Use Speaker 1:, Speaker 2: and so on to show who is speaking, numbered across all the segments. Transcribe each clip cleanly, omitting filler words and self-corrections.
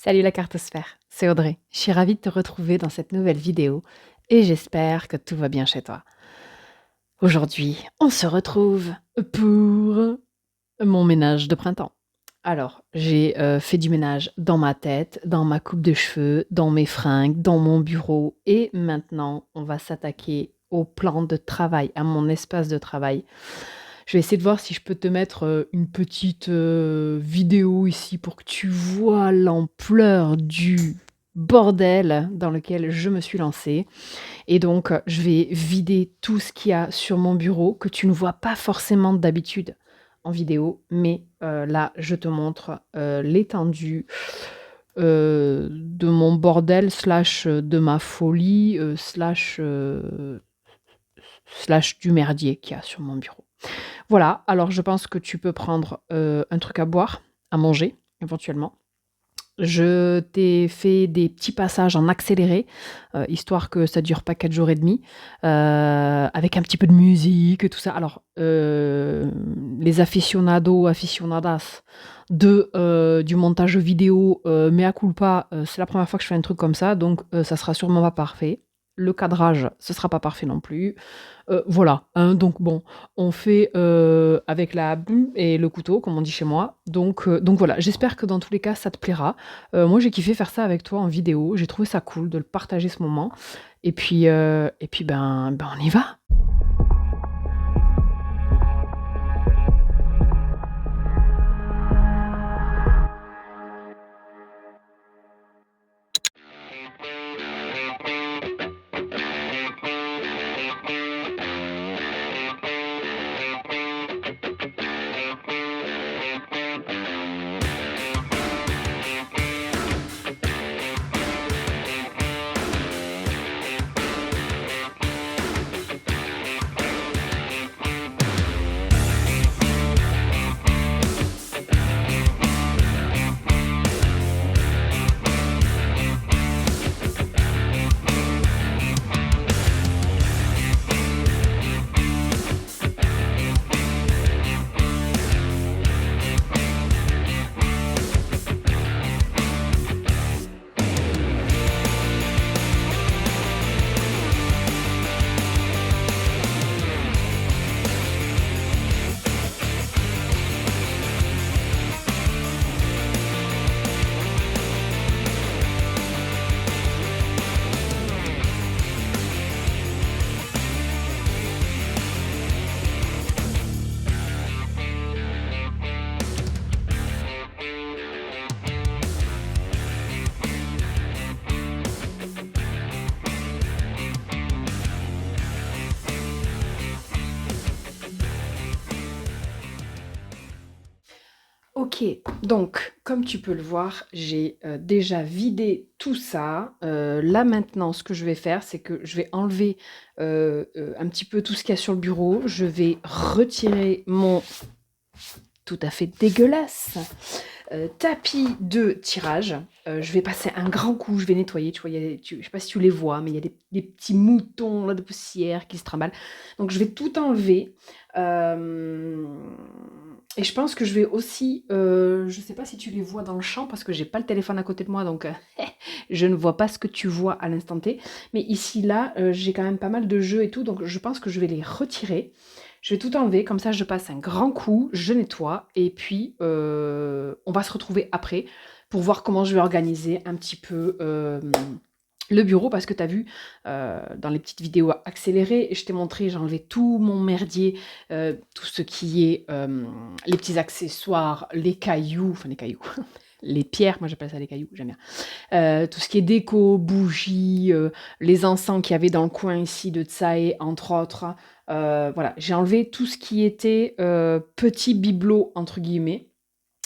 Speaker 1: Salut la cartosphère, c'est Audrey. Je suis ravie de te retrouver dans cette nouvelle vidéo et j'espère que tout va bien chez toi. Aujourd'hui, on se retrouve pour mon ménage de printemps. Alors, j'ai fait du ménage dans ma tête, dans ma coupe de cheveux, dans mes fringues, dans mon bureau et maintenant, on va s'attaquer au plan de travail, à mon espace de travail. Je vais essayer de voir si je peux te mettre, une petite, vidéo ici pour que tu vois l'ampleur du bordel dans lequel je me suis lancée et donc, je vais vider tout ce qu'il y a sur mon bureau que tu ne vois pas forcément d'habitude en vidéo, mais, là, je te montre, l'étendue, de mon bordel slash, de ma folie, slash du merdier qu'il y a sur mon bureau. Voilà, alors je pense que tu peux prendre, un truc à boire, à manger, éventuellement. Je t'ai fait des petits passages en accéléré, histoire que ça dure pas 4 jours et demi, avec un petit peu de musique et tout ça. Alors, les aficionados, aficionadas du montage vidéo, mea culpa, c'est la première fois que je fais un truc comme ça, donc ça sera sûrement pas parfait. Le cadrage, ce sera pas parfait non plus. Voilà, hein, donc bon, on fait, avec la et le couteau, comme on dit chez moi. Donc voilà, j'espère que dans tous les cas, ça te plaira. Moi, j'ai kiffé faire ça avec toi en vidéo. J'ai trouvé ça cool de le partager ce moment et puis, ben, on y va! OK, donc comme tu peux le voir, j'ai, déjà vidé tout ça. Là maintenant, ce que je vais faire, c'est que je vais enlever, un petit peu tout ce qu'il y a sur le bureau. Je vais retirer mon tout à fait dégueulasse, tapis de tirage. Je vais passer un grand coup, je vais nettoyer, tu vois? Il y a je sais pas si tu les vois, mais il y a des petits moutons là de poussière qui se trimballent. Donc je vais tout enlever, hem et je pense que je vais aussi, je sais pas si tu les vois dans le champ parce que j'ai pas le téléphone à côté de moi donc je ne vois pas ce que tu vois à l'instant T. Mais ici là, j'ai quand même pas mal de jeux et tout, donc je pense que je vais les retirer. Je vais tout enlever, comme ça je passe un grand coup, je nettoie et puis, on va se retrouver après pour voir comment je vais organiser un petit peu, le bureau parce que tu as vu, dans les petites vidéos accélérées, je t'ai montré, j'ai enlevé tout mon merdier, tout ce qui est, les petits accessoires, les cailloux, enfin les cailloux, les pierres, moi j'appelle ça les cailloux, j'aime bien. Tout ce qui est déco, bougies, les encens qu'il y avait dans le coin ici de Tsae, entre autres. Voilà, j'ai enlevé tout ce qui était, «petits bibelots» entre guillemets,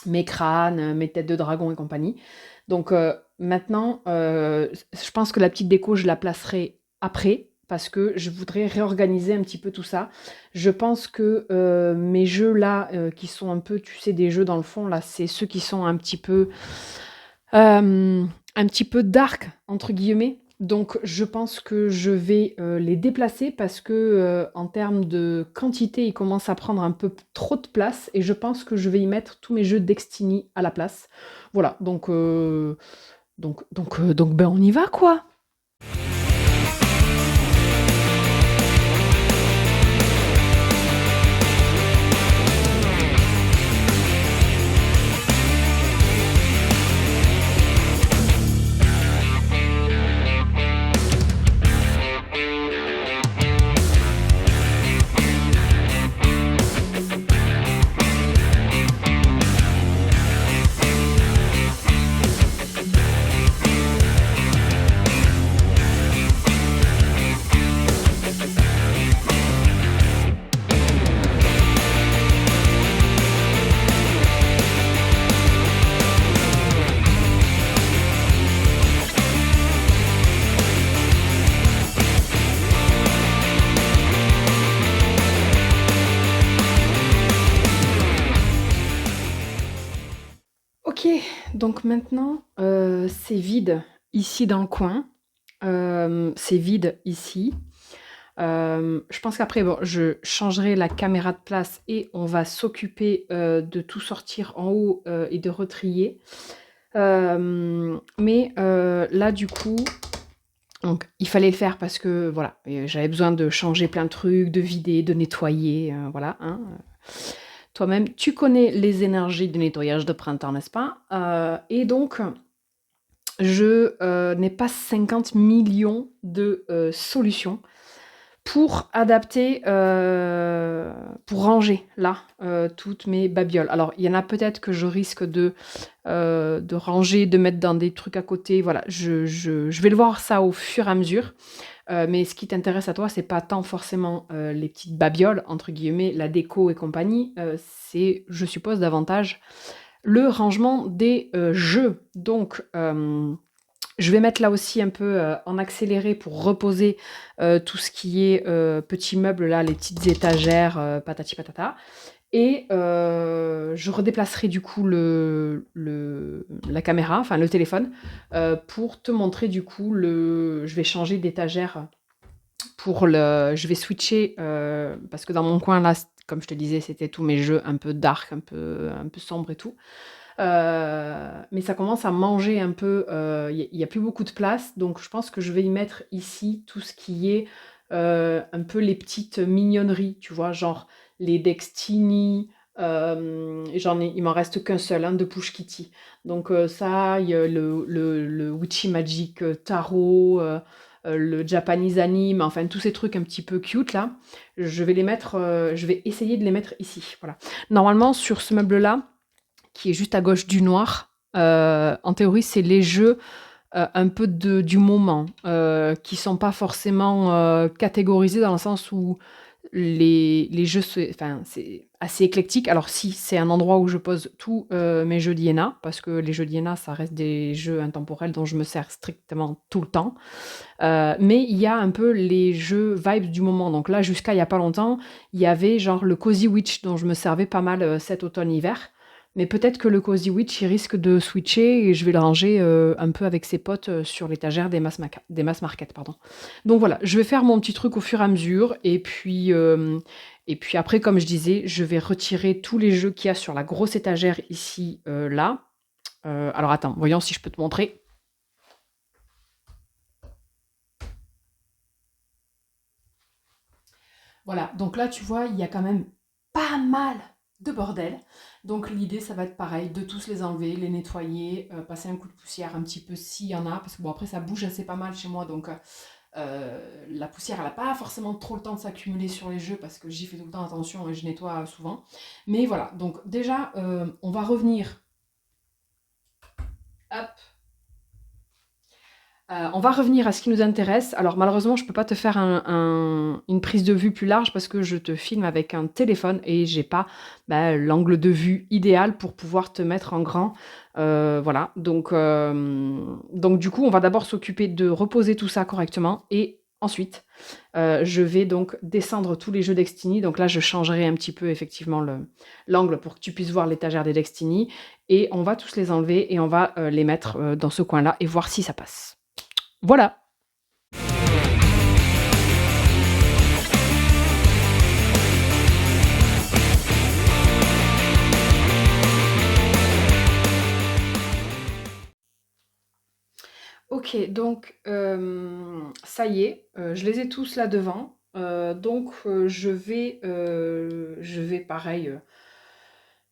Speaker 1: mes crânes, mes têtes de dragon et compagnie. Donc maintenant, je pense que la petite déco, je la placerai après parce que je voudrais réorganiser un petit peu tout ça. Je pense que, mes jeux là, qui sont un peu, tu sais, des jeux dans le fond là, c'est ceux qui sont un petit peu «dark» entre guillemets. Donc je pense que je vais, les déplacer parce que, en termes de quantité, ils commencent à prendre un peu trop de place et je pense que je vais y mettre tous mes jeux Destiny à la place. Voilà, donc ben, on y va, quoi! OK, donc maintenant, c'est vide ici dans le coin, c'est vide ici. Je pense qu'après, bon, je changerai la caméra de place et on va s'occuper, de tout sortir en haut, et de retrier. Là, du coup, donc il fallait le faire parce que, voilà, j'avais besoin de changer plein de trucs, de vider, de nettoyer, voilà, hein, toi-même, tu connais les énergies du nettoyage de printemps, n'est-ce pas? Et donc je, n'ai pas 50 millions de, solutions pour adapter, pour ranger là, toutes mes babioles. Alors il y en a peut-être que je risque de ranger, de mettre dans des trucs à côté, voilà. Je vais le voir ça au fur et à mesure. Mais ce qui t'intéresse à toi, c'est pas tant forcément, les petites «babioles» entre guillemets, la déco et compagnie, c'est, je suppose, davantage le rangement des, jeux. Donc, je vais mettre là aussi un peu, en accéléré pour reposer, tout ce qui est, petits meubles là, les petites étagères, patati patata et je redéplacerai du coup la caméra, enfin le téléphone, pour te montrer du coup je vais changer d'étagère je vais switcher, parce que dans mon coin là, comme je te disais, c'était tous mes jeux un peu dark, un peu sombres et tout. Mais ça commence à manger un peu, il y a plus beaucoup de place, donc je pense que je vais y mettre ici tout ce qui est, un peu les petites mignonneries, tu vois? Genre les Dextini, il m'en reste qu'un seul, hein, de Push Kitty. Donc ça, il y a le Witchy Magic, tarot, le Japanese anime, enfin tous ces trucs un petit peu cute là, je vais essayer de les mettre ici, voilà. Normalement sur ce meuble-là, qui est juste à gauche du noir. En théorie, c'est les jeux un peu du moment, qui sont pas forcément catégorisés dans le sens où les jeux, enfin, c'est assez éclectique. Alors si, c'est un endroit où je pose tous mes jeux d'Iéna, parce que les jeux d'Iéna, ça reste des jeux intemporels dont je me sers strictement tout le temps. Mais il y a un peu les jeux vibes du moment. Donc là, jusqu'à il y a pas longtemps, il y avait genre le Cozy Witch dont je me servais pas mal cet automne-hiver. Mais peut-être que le Cozy Witch, il risque de switcher et je vais le ranger un peu avec ses potes sur l'étagère des mass market, pardon. Donc voilà, je vais faire mon petit truc au fur et à mesure. Et puis après, comme je disais, je vais retirer tous les jeux qu'il y a sur la grosse étagère ici, là. Alors attends, voyons si je peux te montrer. Voilà, donc là, tu vois, il y a quand même pas mal de bordel. Donc l'idée, ça va être pareil, de tous les enlever, les nettoyer, passer un coup de poussière un petit peu s'il y en a, parce que bon, après, ça bouge assez pas mal chez moi, donc la poussière, elle n'a pas forcément trop le temps de s'accumuler sur les jeux, parce que j'y fais tout le temps attention et je nettoie souvent. Mais voilà, donc déjà, on va revenir. Hop. On va revenir à ce qui nous intéresse. Alors malheureusement, je ne peux pas te faire une prise de vue plus large parce que je te filme avec un téléphone et j'ai pas l'angle de vue idéal pour pouvoir te mettre en grand. Voilà, donc du coup, on va d'abord s'occuper de reposer tout ça correctement et ensuite, je vais donc descendre tous les jeux Destiny. Donc là, je changerai un petit peu effectivement l'angle pour que tu puisses voir l'étagère des Destiny et on va tous les enlever et on va les mettre dans ce coin-là et voir si ça passe. Voilà. Ok, donc ça y est, je les ai tous là devant. Donc je vais pareil,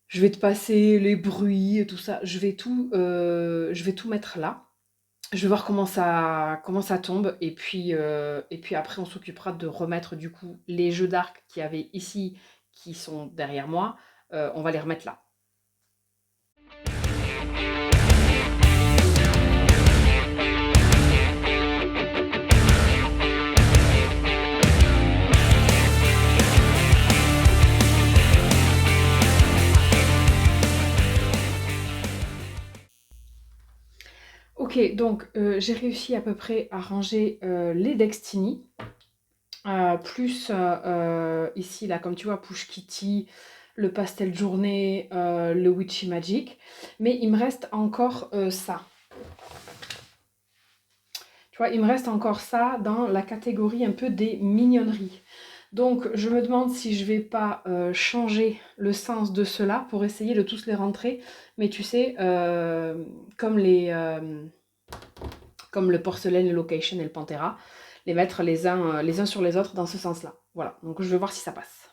Speaker 1: je vais te passer les bruits et tout ça. Je vais tout mettre là. Je vais voir comment ça tombe et puis après on s'occupera de remettre du coup les jeux d'arc qu'il y avait ici qui sont derrière moi. On va les remettre là. Ok, donc j'ai réussi à peu près à ranger les Destiny. Plus ici, là, comme tu vois, Push Kitty, le Pastel Journée, le Witchy Magic. Mais il me reste encore ça. Tu vois, il me reste encore ça dans la catégorie un peu des mignonneries. Donc, je me demande si je vais pas changer le sens de cela pour essayer de tous les rentrer. Mais tu sais, comme comme le porcelaine, le location et le pantera, les mettre les uns sur les autres dans ce sens-là. Voilà, donc je vais voir si ça passe.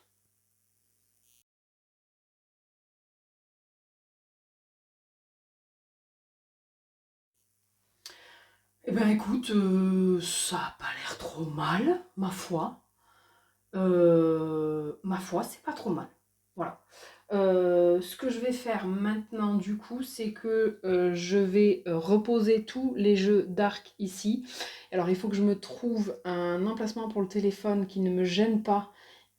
Speaker 1: Eh ben écoute, ça a pas l'air trop mal, ma foi. Ma foi, c'est pas trop mal. Voilà. Ce que je vais faire maintenant, du coup, c'est que je vais reposer tous les jeux d'arc ici. Alors, il faut que je me trouve un emplacement pour le téléphone qui ne me gêne pas,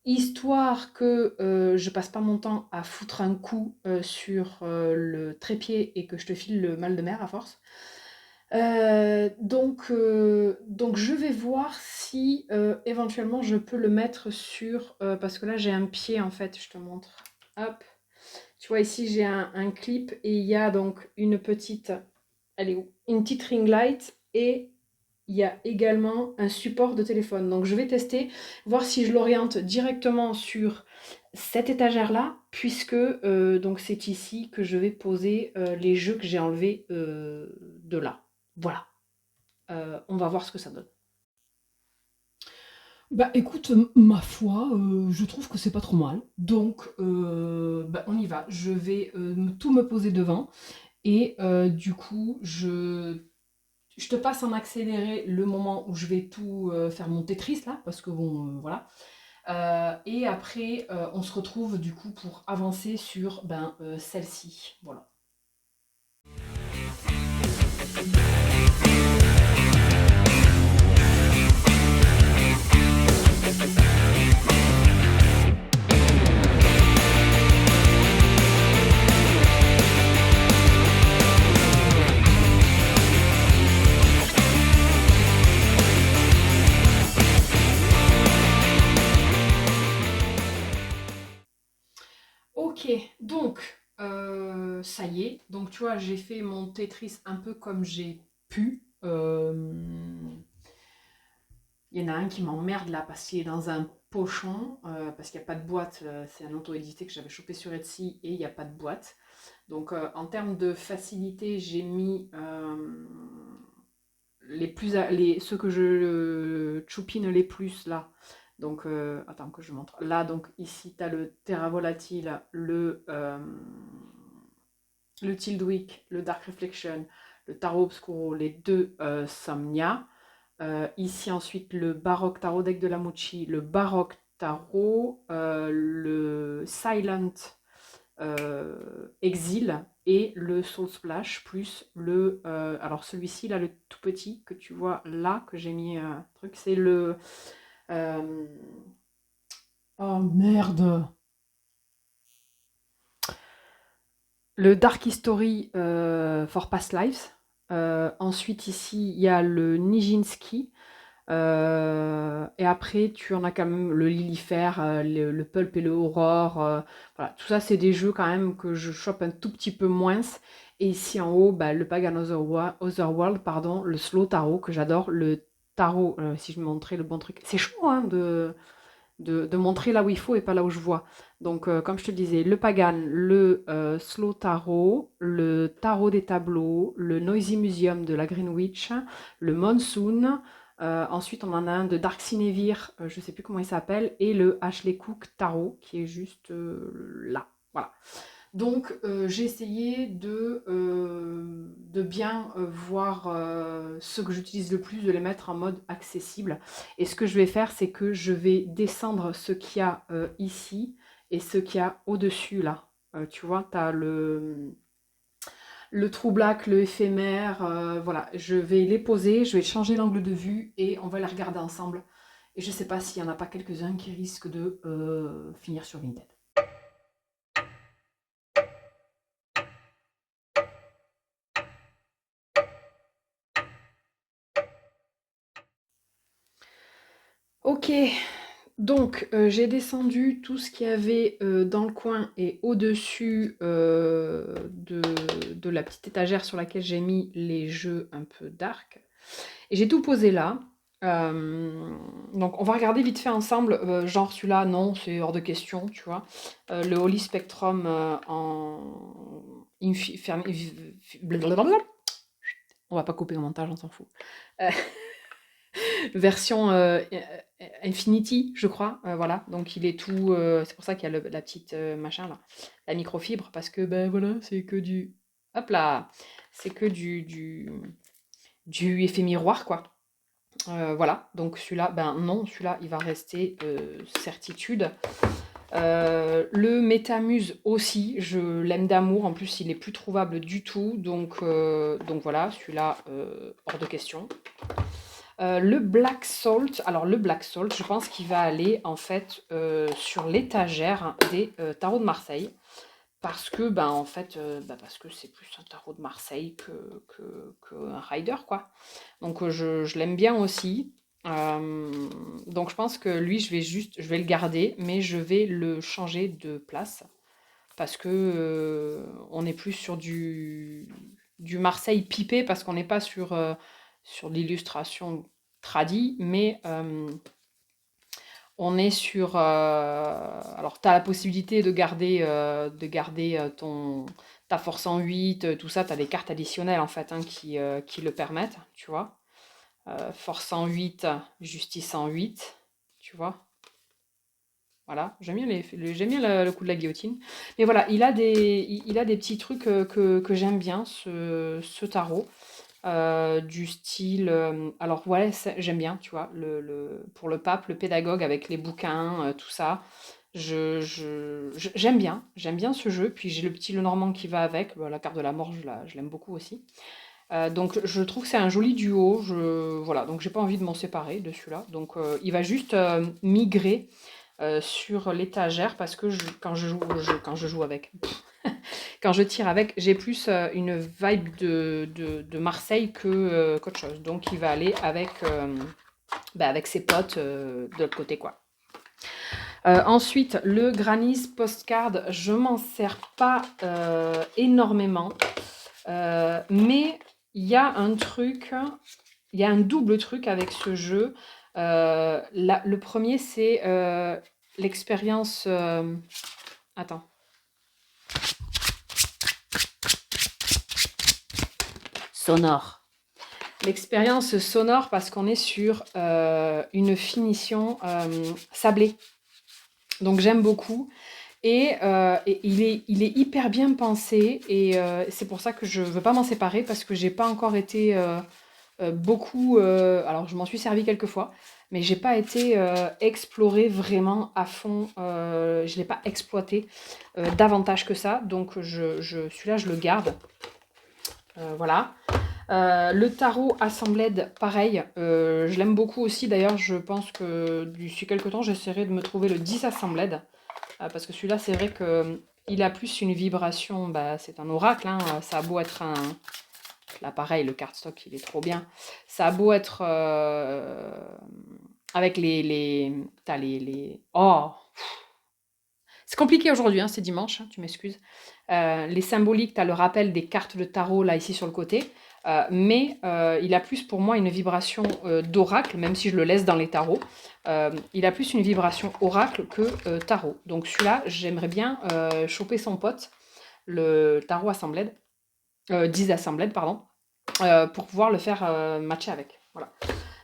Speaker 1: histoire que je passe pas mon temps à foutre un coup sur le trépied et que je te file le mal de mer à force. Donc je vais voir si éventuellement je peux le mettre sur... parce que là j'ai un pied en fait, je te montre. Hop, tu vois ici j'ai un clip et il y a donc une petite... Elle est où? Une petite ring light et il y a également un support de téléphone. Donc je vais tester, voir si je l'oriente directement sur cette étagère-là, puisque donc c'est ici que je vais poser les jeux que j'ai enlevés de là. Voilà. On va voir ce que ça donne.
Speaker 2: Bah écoute, ma foi, je trouve que c'est pas trop mal. Donc, bah, on y va. Je vais tout me poser devant. Et du coup, je te passe en accéléré le moment où je vais tout faire mon Tetris là, parce que bon, voilà. Et après, on se retrouve du coup pour avancer sur ben, celle-ci. Voilà.
Speaker 1: Ok, donc ça y est. Donc tu vois, j'ai fait mon Tetris un peu comme j'ai pu. Il y en a un qui m'emmerde là parce qu'il est dans un pochon, parce qu'il n'y a pas de boîte. C'est un auto-édité que j'avais chopé sur Etsy et il n'y a pas de boîte. Donc en termes de facilité, j'ai mis ceux que je choupine les plus là. Donc attends que je montre. Là, donc ici, tu as le Terra Volatile, le Tildwick, le Dark Reflection, le Tarot Obscuro, les deux Somnia. Ici ensuite le Baroque Tarot Deck de la Mochi, le Baroque Tarot, le Silent Exil et le Soul Splash plus alors celui-ci là, le tout petit que tu vois là, que j'ai mis truc, c'est euh,
Speaker 2: Oh merde!
Speaker 1: le Dark History for Past Lives. Ensuite ici il y a le Nijinsky. Et après, tu en as quand même le Lilifer, le Pulp et le Aurore. Voilà, tout ça, c'est des jeux quand même que je chope un tout petit peu moins. Et ici en haut, bah, le Pagan Otherworld, pardon, le Slow Tarot que j'adore, le tarot, si je me montrais le bon truc. C'est chaud hein, de montrer là où il faut et pas là où je vois. Donc, comme je te disais, le Pagan, le Slow Tarot, le Tarot des tableaux, le Noisy Museum de la Greenwich, le Monsoon. Ensuite, on en a un de Dark Sinevir, je ne sais plus comment il s'appelle, et le Ashley Cook Tarot, qui est juste là. Voilà. Donc, j'ai essayé de bien voir ce que j'utilise le plus, de les mettre en mode accessible. Et ce que je vais faire, c'est que je vais descendre ce qu'il y a ici et ce qu'il y a au-dessus là. Tu vois, tu as le trou black, le éphémère. Voilà, je vais les poser, je vais changer l'angle de vue et on va les regarder ensemble. Et je ne sais pas s'il n'y en a pas quelques-uns qui risquent de finir sur Vinted. Ok, donc j'ai descendu tout ce qu'il y avait dans le coin et au-dessus de la petite étagère sur laquelle j'ai mis les jeux un peu dark. Et j'ai tout posé là. Donc on va regarder vite fait ensemble, genre celui-là, non, c'est hors de question, tu vois. Le Holy Spectrum blablabla. On va pas couper au montage, on s'en fout. Euh, version Infinity, je crois. Voilà, donc il est tout. C'est pour ça qu'il y a la petite machin là, la microfibre, parce que ben voilà, c'est que du. Hop là, c'est que du effet miroir quoi. Voilà, donc celui-là, ben non, celui-là il va rester certitude. Le Métamuse aussi, je l'aime d'amour, en plus il est plus trouvable du tout, donc voilà, celui-là hors de question. Le Black Salt, alors le Black Salt, je pense qu'il va aller en fait sur l'étagère des tarots de Marseille. Parce que, ben, en fait, parce que c'est plus un tarot de Marseille qu'un rider, quoi. Donc, je l'aime bien aussi. Donc, je pense que lui, je vais le garder, mais je vais le changer de place. Parce que on est plus sur du Marseille pipé, parce qu'on n'est pas sur l'illustration tradie, mais on est sur. Alors, tu as la possibilité de garder ta force en 8, tout ça. Tu as des cartes additionnelles en fait qui le permettent, tu vois. Force en 8, justice en 8, tu vois. Voilà, j'aime bien, j'aime bien le coup de la guillotine. Mais voilà, il a des petits trucs que j'aime bien, ce tarot. Du style. Alors, ouais, j'aime bien, tu vois, pour le pape, le pédagogue avec les bouquins, tout ça. J'aime bien ce jeu. Puis j'ai le petit Lenormand qui va avec. Bah, la carte de la mort, je l'aime beaucoup aussi. Donc, je trouve que c'est un joli duo. Voilà, donc j'ai pas envie de m'en séparer de celui-là. Donc, il va juste migrer sur l'étagère parce que quand je joue avec. Quand je tire avec, j'ai plus une vibe de Marseille qu'autre chose. Donc il va aller avec ses potes de l'autre côté, quoi. Ensuite, le Granny's Postcard, je m'en sers pas énormément. Mais il y a un truc, il y a un double truc avec ce jeu. Le premier, c'est l'expérience. Attends. Sonore. L'expérience sonore parce qu'on est sur une finition sablée. Donc j'aime beaucoup. Et il est hyper bien pensé. Et c'est pour ça que je ne veux pas m'en séparer parce que j'ai pas encore été beaucoup. Alors je m'en suis servi quelques fois, mais j'ai pas été explorée vraiment à fond. Je ne l'ai pas exploité davantage que ça. Donc celui-là, je le garde. Voilà. Le tarot Assembled, pareil, je l'aime beaucoup aussi. D'ailleurs, je pense que d'ici quelques temps, j'essaierai de me trouver le 10 Assembled. Parce que celui-là, c'est vrai qu'il a plus une vibration. Bah, c'est un oracle. Hein, ça a beau être un. Là, pareil, le cardstock, il est trop bien. Ça a beau être. Avec T'as les. Oh! C'est compliqué aujourd'hui, hein, c'est dimanche, hein, tu m'excuses. Les symboliques, tu as le rappel des cartes de tarot là ici sur le côté. Mais il a plus pour moi une vibration d'oracle, même si je le laisse dans les tarots. Il a plus une vibration oracle que tarot. Donc celui-là, j'aimerais bien choper son pote, le tarot Assembled, 10 Assembled, pardon, pour pouvoir le faire matcher avec. Voilà.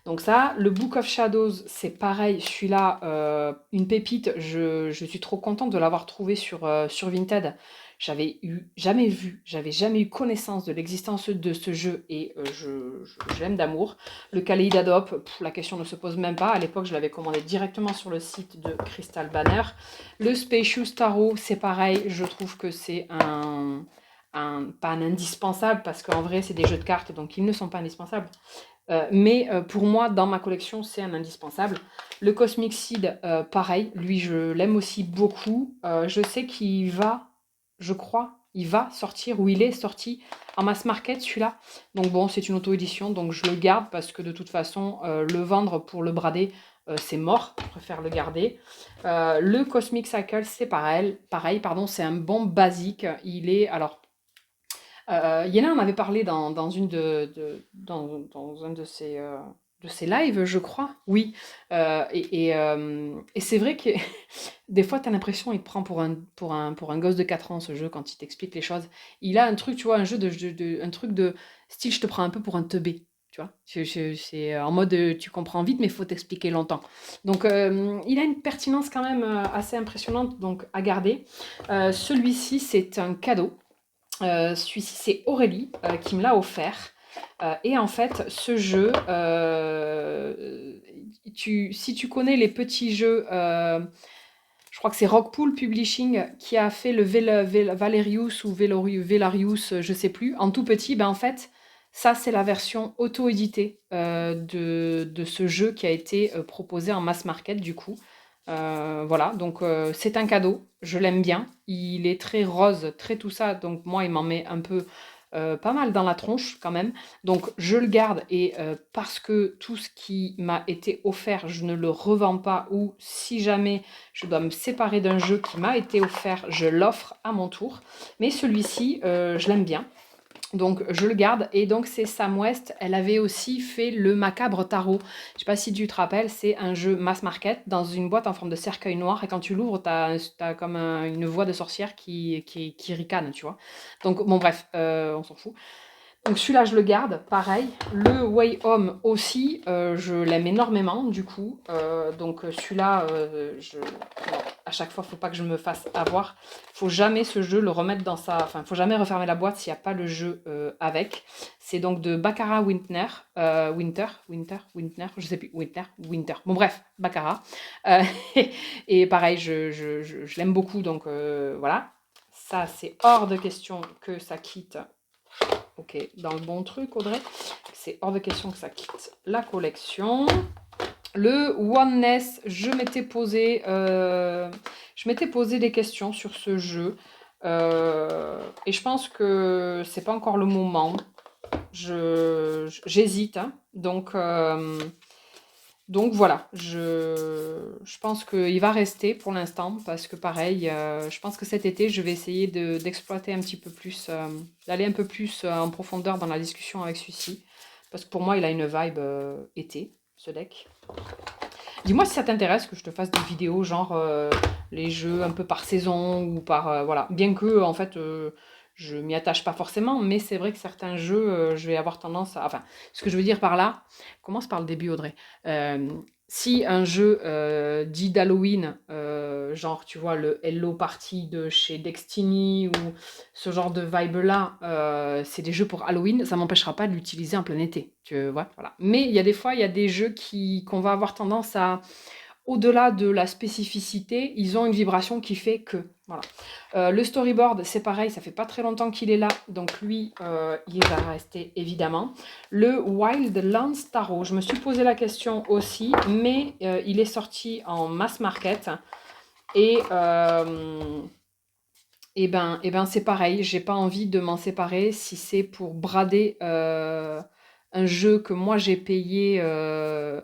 Speaker 1: Donc ça, le Book of Shadows, c'est pareil, celui-là, une pépite, je suis trop contente de l'avoir trouvé sur Vinted. J'avais jamais eu connaissance de l'existence de ce jeu et je l'aime d'amour. Le Kaléidadop, la question ne se pose même pas. À l'époque, je l'avais commandé directement sur le site de Crystal Banner. Le Spacious Tarot, c'est pareil, je trouve que c'est pas un indispensable parce qu'en vrai, c'est des jeux de cartes, donc ils ne sont pas indispensables. Mais pour moi, dans ma collection, c'est un indispensable. Le Cosmic Seed, pareil, lui, je l'aime aussi beaucoup. Je sais qu'il va, je crois, il va sortir, ou il est sorti en mass market, celui-là. Donc bon, c'est une auto-édition, donc je le garde parce que de toute façon, le vendre pour le brader, c'est mort. Je préfère le garder. Le Cosmic Cycle, c'est pareil, pardon, c'est un bon basique. Il est, alors, Yéna en avait parlé dans un de ses lives, je crois. Oui. Et c'est vrai que des fois, tu as l'impression qu'il te prend pour un gosse de 4 ans, ce jeu, quand il t'explique les choses. Il a un truc, tu vois, un jeu un truc de style, je te prends un peu pour un teubé. Tu vois, c'est en mode tu comprends vite, mais il faut t'expliquer longtemps. Donc, il a une pertinence quand même assez impressionnante, donc à garder. Celui-ci, c'est un cadeau. Celui-ci, c'est Aurélie qui me l'a offert. Et en fait, ce jeu, si tu connais les petits jeux, je crois que c'est Rockpool Publishing qui a fait le Valerius ou Velarius, je sais plus, en tout petit. Ben en fait, ça, c'est la version auto-éditée de ce jeu qui a été proposé en mass market, du coup. Voilà, donc c'est un cadeau, je l'aime bien. Il est très rose, très tout ça, donc moi, il m'en met un peu pas mal dans la tronche quand même. Donc je le garde et parce que tout ce qui m'a été offert, je ne le revends pas ou si jamais je dois me séparer d'un jeu qui m'a été offert, je l'offre à mon tour. Mais celui-ci, je l'aime bien. Donc je le garde et donc c'est Sam West, elle avait aussi fait le Macabre Tarot. Je sais pas si tu te rappelles, c'est un jeu mass market dans une boîte en forme de cercueil noir et quand tu l'ouvres, t'as comme une voix de sorcière qui ricane, tu vois. Donc bon bref, on s'en fout. Donc celui-là, je le garde, pareil. Le Way Home aussi, je l'aime énormément, du coup. Donc celui-là, à chaque fois, il ne faut pas que je me fasse avoir. Faut jamais ce jeu le remettre dans sa... Enfin, faut jamais refermer la boîte s'il n'y a pas le jeu avec. C'est donc de Baccarat Winter, je sais plus, Winter. Bon bref, Baccarat. Euh, et pareil, je l'aime beaucoup, donc voilà. Ça, c'est hors de question que ça quitte. Ok, dans le bon truc, Audrey. C'est hors de question que ça quitte la collection. Le Oneness, je m'étais posé des questions sur ce jeu. Et je pense que c'est pas encore le moment. J'hésite. Hein. Donc voilà, je pense qu'il va rester pour l'instant parce que pareil, je pense que cet été, je vais essayer d'exploiter un petit peu plus, d'aller un peu plus en profondeur dans la discussion avec celui-ci. Parce que pour moi, il a une vibe été, ce deck. Dis-moi si ça t'intéresse que je te fasse des vidéos genre les jeux un peu par saison ou par... voilà. Bien que, en fait, je m'y attache pas forcément, mais c'est vrai que certains jeux, je vais avoir tendance à... Enfin, ce que je veux dire par là, commence par le début, Audrey. Si un jeu dit d'Halloween, genre, tu vois, le Hello Party de chez Destiny ou ce genre de vibe-là, c'est des jeux pour Halloween, ça m'empêchera pas de l'utiliser en plein été. Tu vois, voilà. Mais il y a des fois, il y a des jeux qu'on va avoir tendance à, au-delà de la spécificité, ils ont une vibration qui fait que. Voilà. Le storyboard, c'est pareil, ça fait pas très longtemps qu'il est là, donc lui, il va rester évidemment. Le Wildlands Tarot, je me suis posé la question aussi, mais il est sorti en mass market et et ben c'est pareil, j'ai pas envie de m'en séparer si c'est pour brader un jeu que moi j'ai payé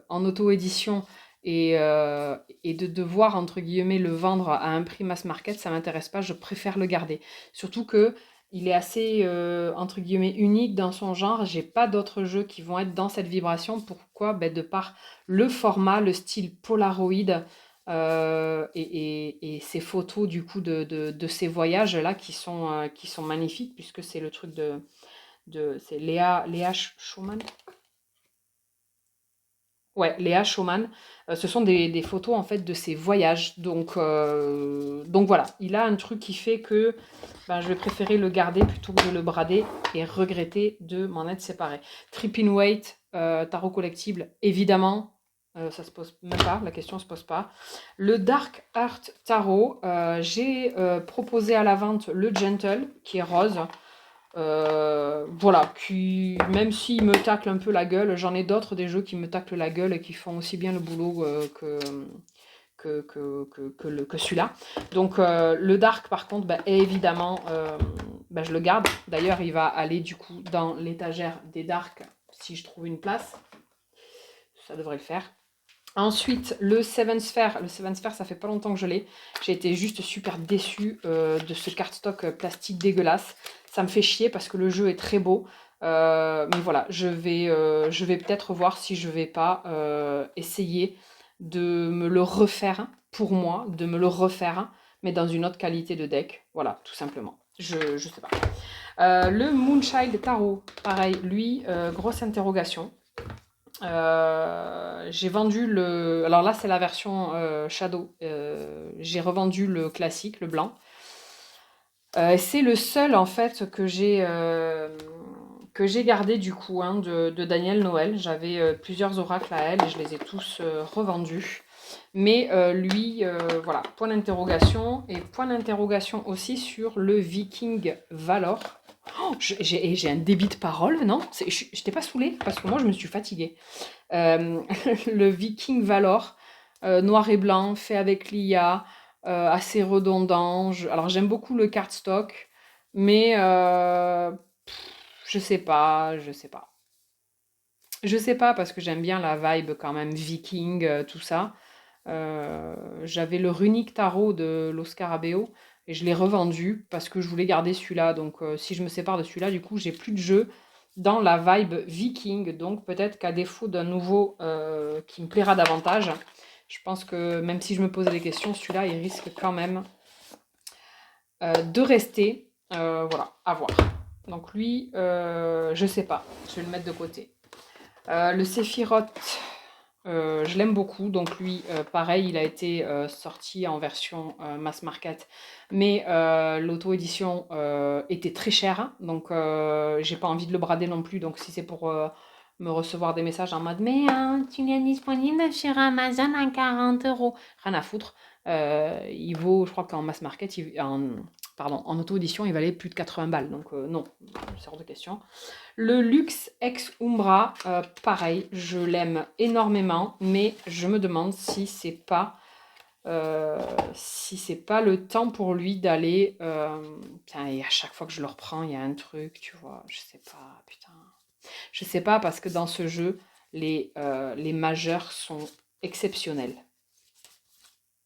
Speaker 1: en auto-édition et de devoir, entre guillemets, le vendre à un prix mass market, ça m'intéresse pas, je préfère le garder. Surtout que il est assez, entre guillemets, unique dans son genre. J'ai pas d'autres jeux qui vont être dans cette vibration. Pourquoi? Ben, de par le format, le style Polaroid, et ces photos du coup de ces voyages-là qui sont magnifiques, puisque c'est le truc c'est Léa Schumann. Ouais, Léa Schumann. Ce sont des photos en fait de ses voyages. Donc voilà, il a un truc qui fait que ben, je vais préférer le garder plutôt que de le brader et regretter de m'en être séparé. Tripping Weight, tarot collectible, évidemment, ça se pose même pas, la question se pose pas. Le Dark Art Tarot, j'ai proposé à la vente le Gentle, qui est rose. Voilà, qui, même s'il me tacle un peu la gueule, j'en ai d'autres des jeux qui me taclent la gueule et qui font aussi bien le boulot que celui-là. Donc le Dark, par contre, bah, évidemment, bah, je le garde. D'ailleurs, il va aller du coup dans l'étagère des Dark si je trouve une place. Ça devrait le faire. Ensuite, le Seven Sphere. Le Seven Sphere, ça fait pas longtemps que je l'ai. J'ai été juste super déçue de ce cardstock plastique dégueulasse. Ça me fait chier parce que le jeu est très beau. Mais voilà, je vais peut-être voir si je vais pas essayer de me le refaire pour moi, de me le refaire, mais dans une autre qualité de deck. Voilà, tout simplement. Je sais pas. Le Moonchild Tarot, pareil, lui, grosse interrogation. J'ai vendu le... Alors là, c'est la version Shadow. J'ai revendu le classique, le blanc. C'est le seul, en fait, que j'ai gardé, du coup, hein, de Daniel Noël. J'avais plusieurs oracles à elle et je les ai tous revendus. Mais lui, voilà, point d'interrogation. Et point d'interrogation aussi sur le Viking Valor. Oh, j'ai un débit de parole, non? Je t'ai pas saoulée parce que moi, je me suis fatiguée. Euh, le Viking Valor, noir et blanc, fait avec l'IA, assez redondant. Alors j'aime beaucoup le cardstock, mais je sais pas, je sais pas. Je sais pas parce que j'aime bien la vibe quand même viking, tout ça. J'avais le Runic Tarot de l'Oscar Abeo et je l'ai revendu parce que je voulais garder celui-là. Donc si je me sépare de celui-là, du coup, j'ai plus de jeu dans la vibe viking. Donc peut-être qu'à défaut d'un nouveau qui me plaira davantage, je pense que même si je me posais des questions, celui-là, il risque quand même de rester. Voilà, à voir. Donc lui, je sais pas. Je vais le mettre de côté. Le Sephiroth, je l'aime beaucoup, donc lui, pareil, il a été sorti en version mass market, mais l'auto-édition était très chère, donc j'ai pas envie de le brader non plus, donc si c'est pour me recevoir des messages en mode «Mais tu l'es disponible sur Amazon à 40 €», rien à foutre. Il vaut, je crois qu'en mass market, pardon, en auto-édition, il valait plus de 80 balles, donc non, c'est hors de question. Le Luxe Ex Umbra, pareil, je l'aime énormément, mais je me demande si c'est pas le temps pour lui d'aller. Putain, et à chaque fois que je le reprends, il y a un truc, tu vois, je sais pas, putain. Je sais pas parce que dans ce jeu, les majeurs sont exceptionnels.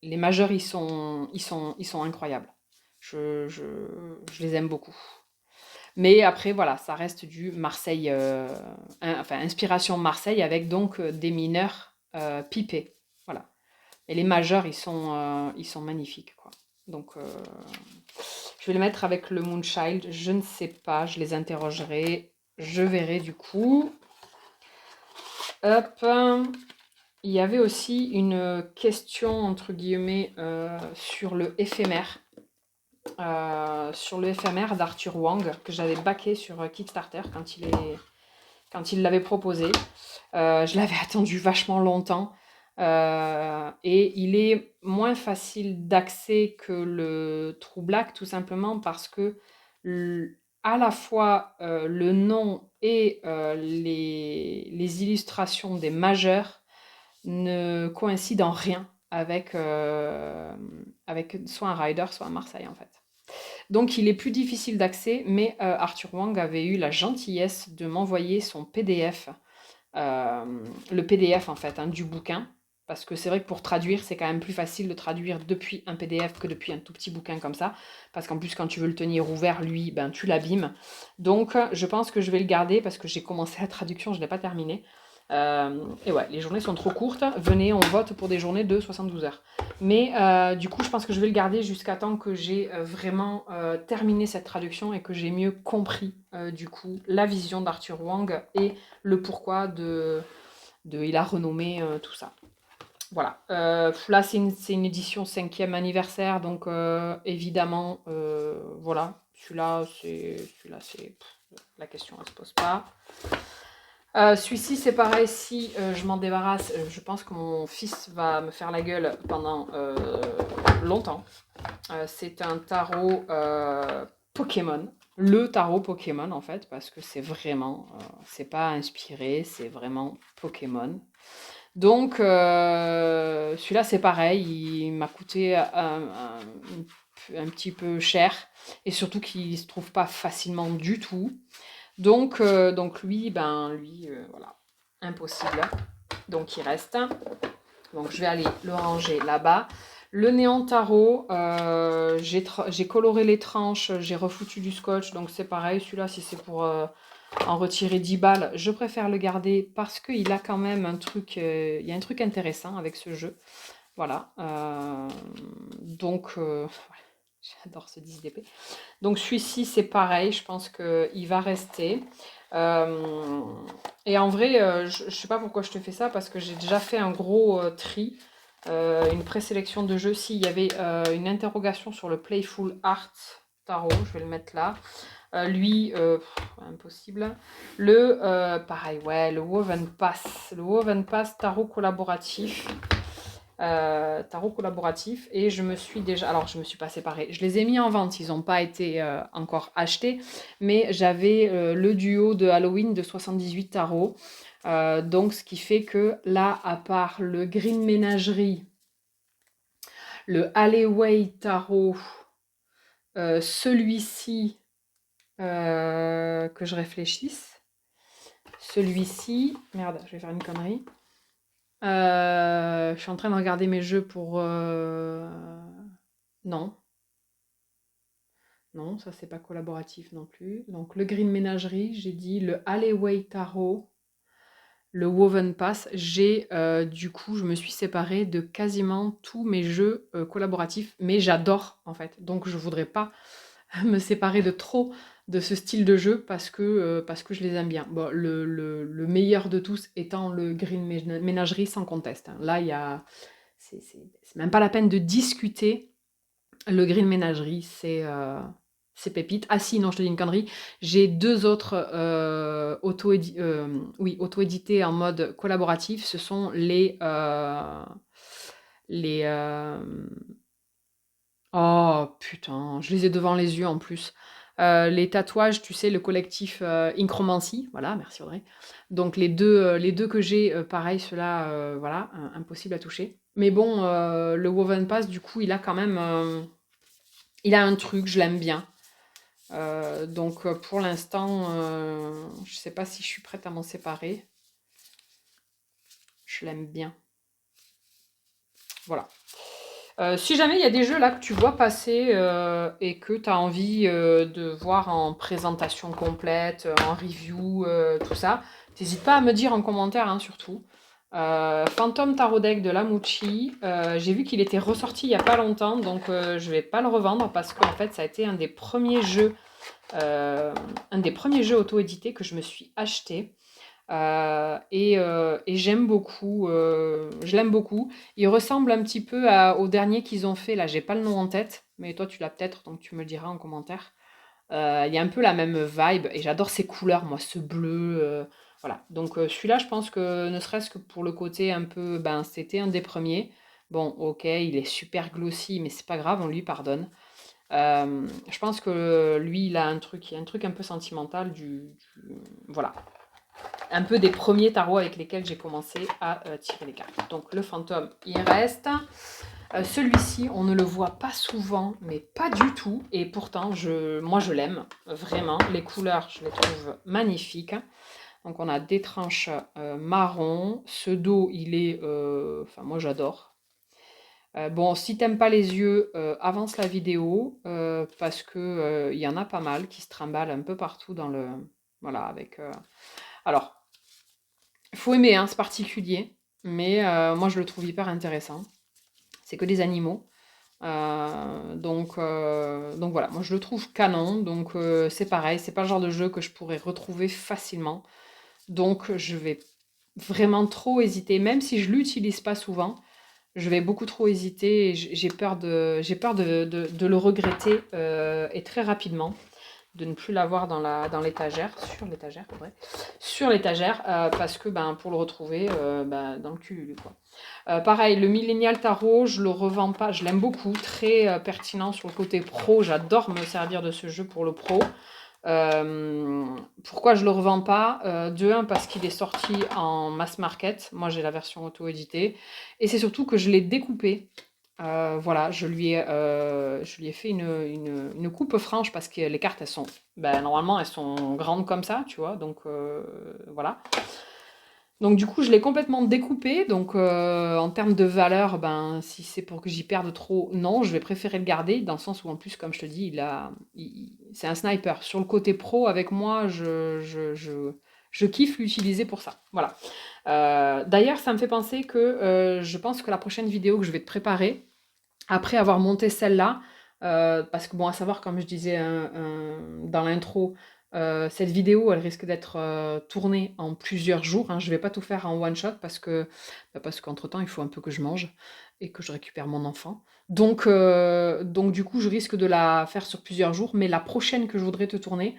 Speaker 1: Les majeurs, ils sont incroyables. Je les aime beaucoup. Mais après, voilà, ça reste du Marseille, enfin, inspiration Marseille avec donc des mineurs pipés. Voilà. Et les majeurs, ils sont magnifiques, quoi. Donc, je vais les mettre avec le Moonchild. Je ne sais pas, je les interrogerai. Je verrai du coup. Hop. Il y avait aussi une question, entre guillemets, sur le éphémère. Sur le éphémère d'Arthur Wang que j'avais backé sur Kickstarter quand il l'avait proposé. Je l'avais attendu vachement longtemps et il est moins facile d'accès que le True Black tout simplement parce que à la fois le nom et les illustrations des majeurs ne coïncident en rien avec soit un Rider, soit un Marseille en fait. Donc il est plus difficile d'accès, mais Arthur Wang avait eu la gentillesse de m'envoyer son PDF, le PDF en fait, hein, du bouquin. Parce que c'est vrai que pour traduire, c'est quand même plus facile de traduire depuis un PDF que depuis un tout petit bouquin comme ça. Parce qu'en plus, quand tu veux le tenir ouvert, lui, ben, tu l'abîmes. Donc, je pense que je vais le garder parce que j'ai commencé la traduction, je ne l'ai pas terminé. Et ouais, les journées sont trop courtes. Venez, on vote pour des journées de 72 heures. Mais du coup, je pense que je vais le garder jusqu'à temps que j'ai vraiment terminé cette traduction et que j'ai mieux compris, du coup, la vision d'Arthur Wang et le pourquoi il a renommé tout ça. Voilà. Là, c'est une édition 5e anniversaire, donc évidemment, voilà. La question, elle se pose pas. Celui-ci, c'est pareil, si je m'en débarrasse, je pense que mon fils va me faire la gueule pendant longtemps. C'est un tarot Pokémon. Le tarot Pokémon, en fait, parce que c'est vraiment, c'est pas inspiré, c'est vraiment Pokémon. Donc, celui-là, c'est pareil, il m'a coûté un petit peu cher, et surtout qu'il ne se trouve pas facilement du tout. Donc lui, voilà, impossible. Donc, il reste. Donc, je vais aller le ranger là-bas. Le néant tarot, j'ai coloré les tranches, j'ai refoutu du scotch, donc c'est pareil. Celui-là, si c'est pour en retirer 10 balles, je préfère le garder parce qu'il a quand même un truc, il y a un truc intéressant avec ce jeu. Voilà. Donc, j'adore ce 10 d'épée. Donc celui-ci, c'est pareil, je pense qu'il va rester. Et en vrai, je ne sais pas pourquoi je te fais ça, parce que j'ai déjà fait un gros tri, une présélection de jeux. S'il y avait une interrogation sur le Playful Art Tarot, je vais le mettre là. Lui, impossible. Pareil, ouais, le Woven Pass. Le Woven Pass tarot collaboratif. Et je me suis pas séparée, je les ai mis en vente, ils n'ont pas été encore achetés, mais j'avais le duo de Halloween de 78 tarots, donc ce qui fait que là, à part le Green Ménagerie, le Alleyway Tarot, celui-ci, que je réfléchisse, celui-ci, merde, je vais faire une connerie. Je suis en train de regarder mes jeux pour... Non. Non, ça c'est pas collaboratif non plus. Donc le Green Ménagerie, j'ai dit le Alleyway Tarot, le Woven Pass. Du coup, je me suis séparée de quasiment tous mes jeux collaboratifs, mais j'adore en fait. Donc je voudrais pas me séparer de trop de ce style de jeu parce que je les aime bien. Bon, le meilleur de tous étant le Green Ménagerie sans conteste, hein. Là, c'est même pas la peine de discuter. Le Green Ménagerie, c'est pépite. Ah si, non, je te dis une connerie. J'ai 2 autres auto-édités en mode collaboratif. Ce sont les oh putain, je les ai devant les yeux en plus. Les tatouages, tu sais, le collectif Incromancy, voilà, merci Audrey. Donc les deux que j'ai, pareil, ceux-là, voilà, impossible à toucher. Mais bon, le Woven Pass, du coup, il a quand même, il a un truc, je l'aime bien. Donc pour l'instant, je sais pas si je suis prête à m'en séparer. Je l'aime bien. Voilà. Si jamais il y a des jeux là que tu vois passer et que tu as envie de voir en présentation complète, en review, tout ça, n'hésite pas à me dire en commentaire, hein, surtout. Phantom Tarot Deck de Lamouchi, j'ai vu qu'il était ressorti il n'y a pas longtemps, donc je vais pas le revendre parce qu'en fait ça a été un des premiers jeux auto-édités que je me suis acheté. Et j'aime beaucoup, je l'aime beaucoup. Il ressemble un petit peu au dernier qu'ils ont fait, là j'ai pas le nom en tête, mais toi tu l'as peut-être, donc tu me le diras en commentaire. Il y a un peu la même vibe, et j'adore ces couleurs, moi, ce bleu, voilà. Donc celui-là, je pense que ne serait-ce que pour le côté un peu, ben c'était un des premiers. Bon, ok, il est super glossy, mais c'est pas grave, on lui pardonne. Je pense que lui, il y a un truc un peu sentimental voilà, un peu des premiers tarots avec lesquels j'ai commencé à tirer les cartes. Donc le fantôme, il reste. Celui-ci, on ne le voit pas souvent, mais pas du tout. Et pourtant, moi, je l'aime, vraiment. Les couleurs, je les trouve magnifiques. Donc on a des tranches marron. Ce dos, il est... Enfin, moi j'adore. Bon, si t'aimes pas les yeux, avance la vidéo, parce que il y en a pas mal qui se trimballent un peu partout dans le... Voilà, avec... Alors, il faut aimer, hein, c'est particulier, mais moi je le trouve hyper intéressant. C'est que des animaux. Donc voilà, moi je le trouve canon, donc c'est pareil, c'est pas le genre de jeu que je pourrais retrouver facilement. Donc je vais vraiment trop hésiter, même si je l'utilise pas souvent, je vais beaucoup trop hésiter et j'ai peur de le regretter et très rapidement de ne plus l'avoir dans l'étagère, sur l'étagère, parce que ben, pour le retrouver ben, dans le cul, quoi. Pareil, le Millennial Tarot, je le revends pas, je l'aime beaucoup, très pertinent sur le côté pro, j'adore me servir de ce jeu pour le pro. Pourquoi je le revends pas? De un, parce qu'il est sorti en mass market, moi j'ai la version auto-éditée, et c'est surtout que je l'ai découpé. Voilà, je lui ai fait une coupe franche parce que les cartes, elles sont, ben, normalement, elles sont grandes comme ça, tu vois, donc voilà. Donc du coup, je l'ai complètement découpé. Donc en termes de valeur, ben, si c'est pour que j'y perde trop, non, je vais préférer le garder, dans le sens où en plus, comme je te dis, c'est un sniper. Sur le côté pro, avec moi, je kiffe l'utiliser pour ça. Voilà. D'ailleurs, ça me fait penser que je pense que la prochaine vidéo que je vais te préparer, après avoir monté celle-là, parce que bon, à savoir, comme je disais dans l'intro, cette vidéo, elle risque d'être tournée en plusieurs jours, hein. Je ne vais pas tout faire en one shot parce qu'entre-temps, il faut un peu que je mange et que je récupère mon enfant. Donc du coup, je risque de la faire sur plusieurs jours. Mais la prochaine que je voudrais te tourner,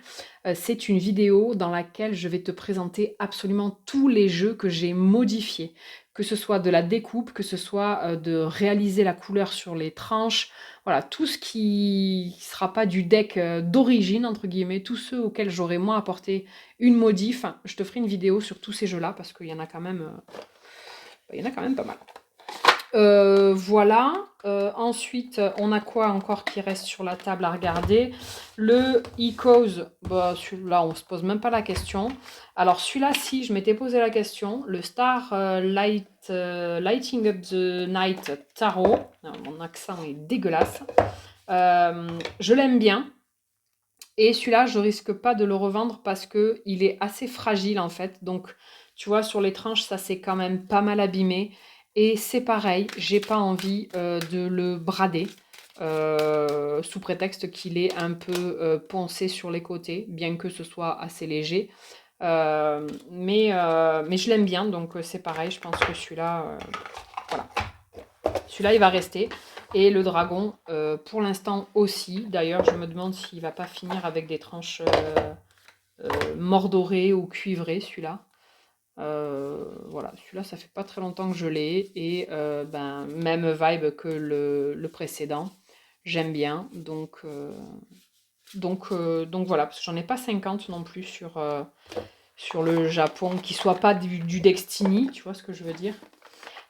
Speaker 1: c'est une vidéo dans laquelle je vais te présenter absolument tous les jeux que j'ai modifiés, que ce soit de la découpe, que ce soit de réaliser la couleur sur les tranches, voilà, tout ce qui ne sera pas du deck d'origine, entre guillemets, tous ceux auxquels j'aurais moi apporté une modif, je te ferai une vidéo sur tous ces jeux-là, parce qu'il y en a quand même, il y en a quand même pas mal. Voilà. Ensuite, on a quoi encore qui reste sur la table à regarder? Le Ecos, bah, celui-là, on se pose même pas la question. Alors celui-là, si, je m'étais posé la question. Le Star Lighting Up the Night Tarot. Mon accent est dégueulasse. Je l'aime bien. Et celui-là, je risque pas de le revendre parce que il est assez fragile en fait. Donc, tu vois, sur les tranches, ça s'est quand même pas mal abîmé. Et c'est pareil, j'ai pas envie de le brader sous prétexte qu'il est un peu poncé sur les côtés, bien que ce soit assez léger. Mais je l'aime bien, donc c'est pareil, je pense que celui-là, voilà. Celui-là, il va rester. Et le dragon, pour l'instant aussi. D'ailleurs, je me demande s'il va pas finir avec des tranches mordorées ou cuivrées, celui-là. Voilà, celui-là, ça fait pas très longtemps que je l'ai. Et ben, même vibe que le précédent. J'aime bien. Donc voilà, parce que j'en ai pas 50 non plus sur le Japon, qui soit pas du Destiny, tu vois ce que je veux dire.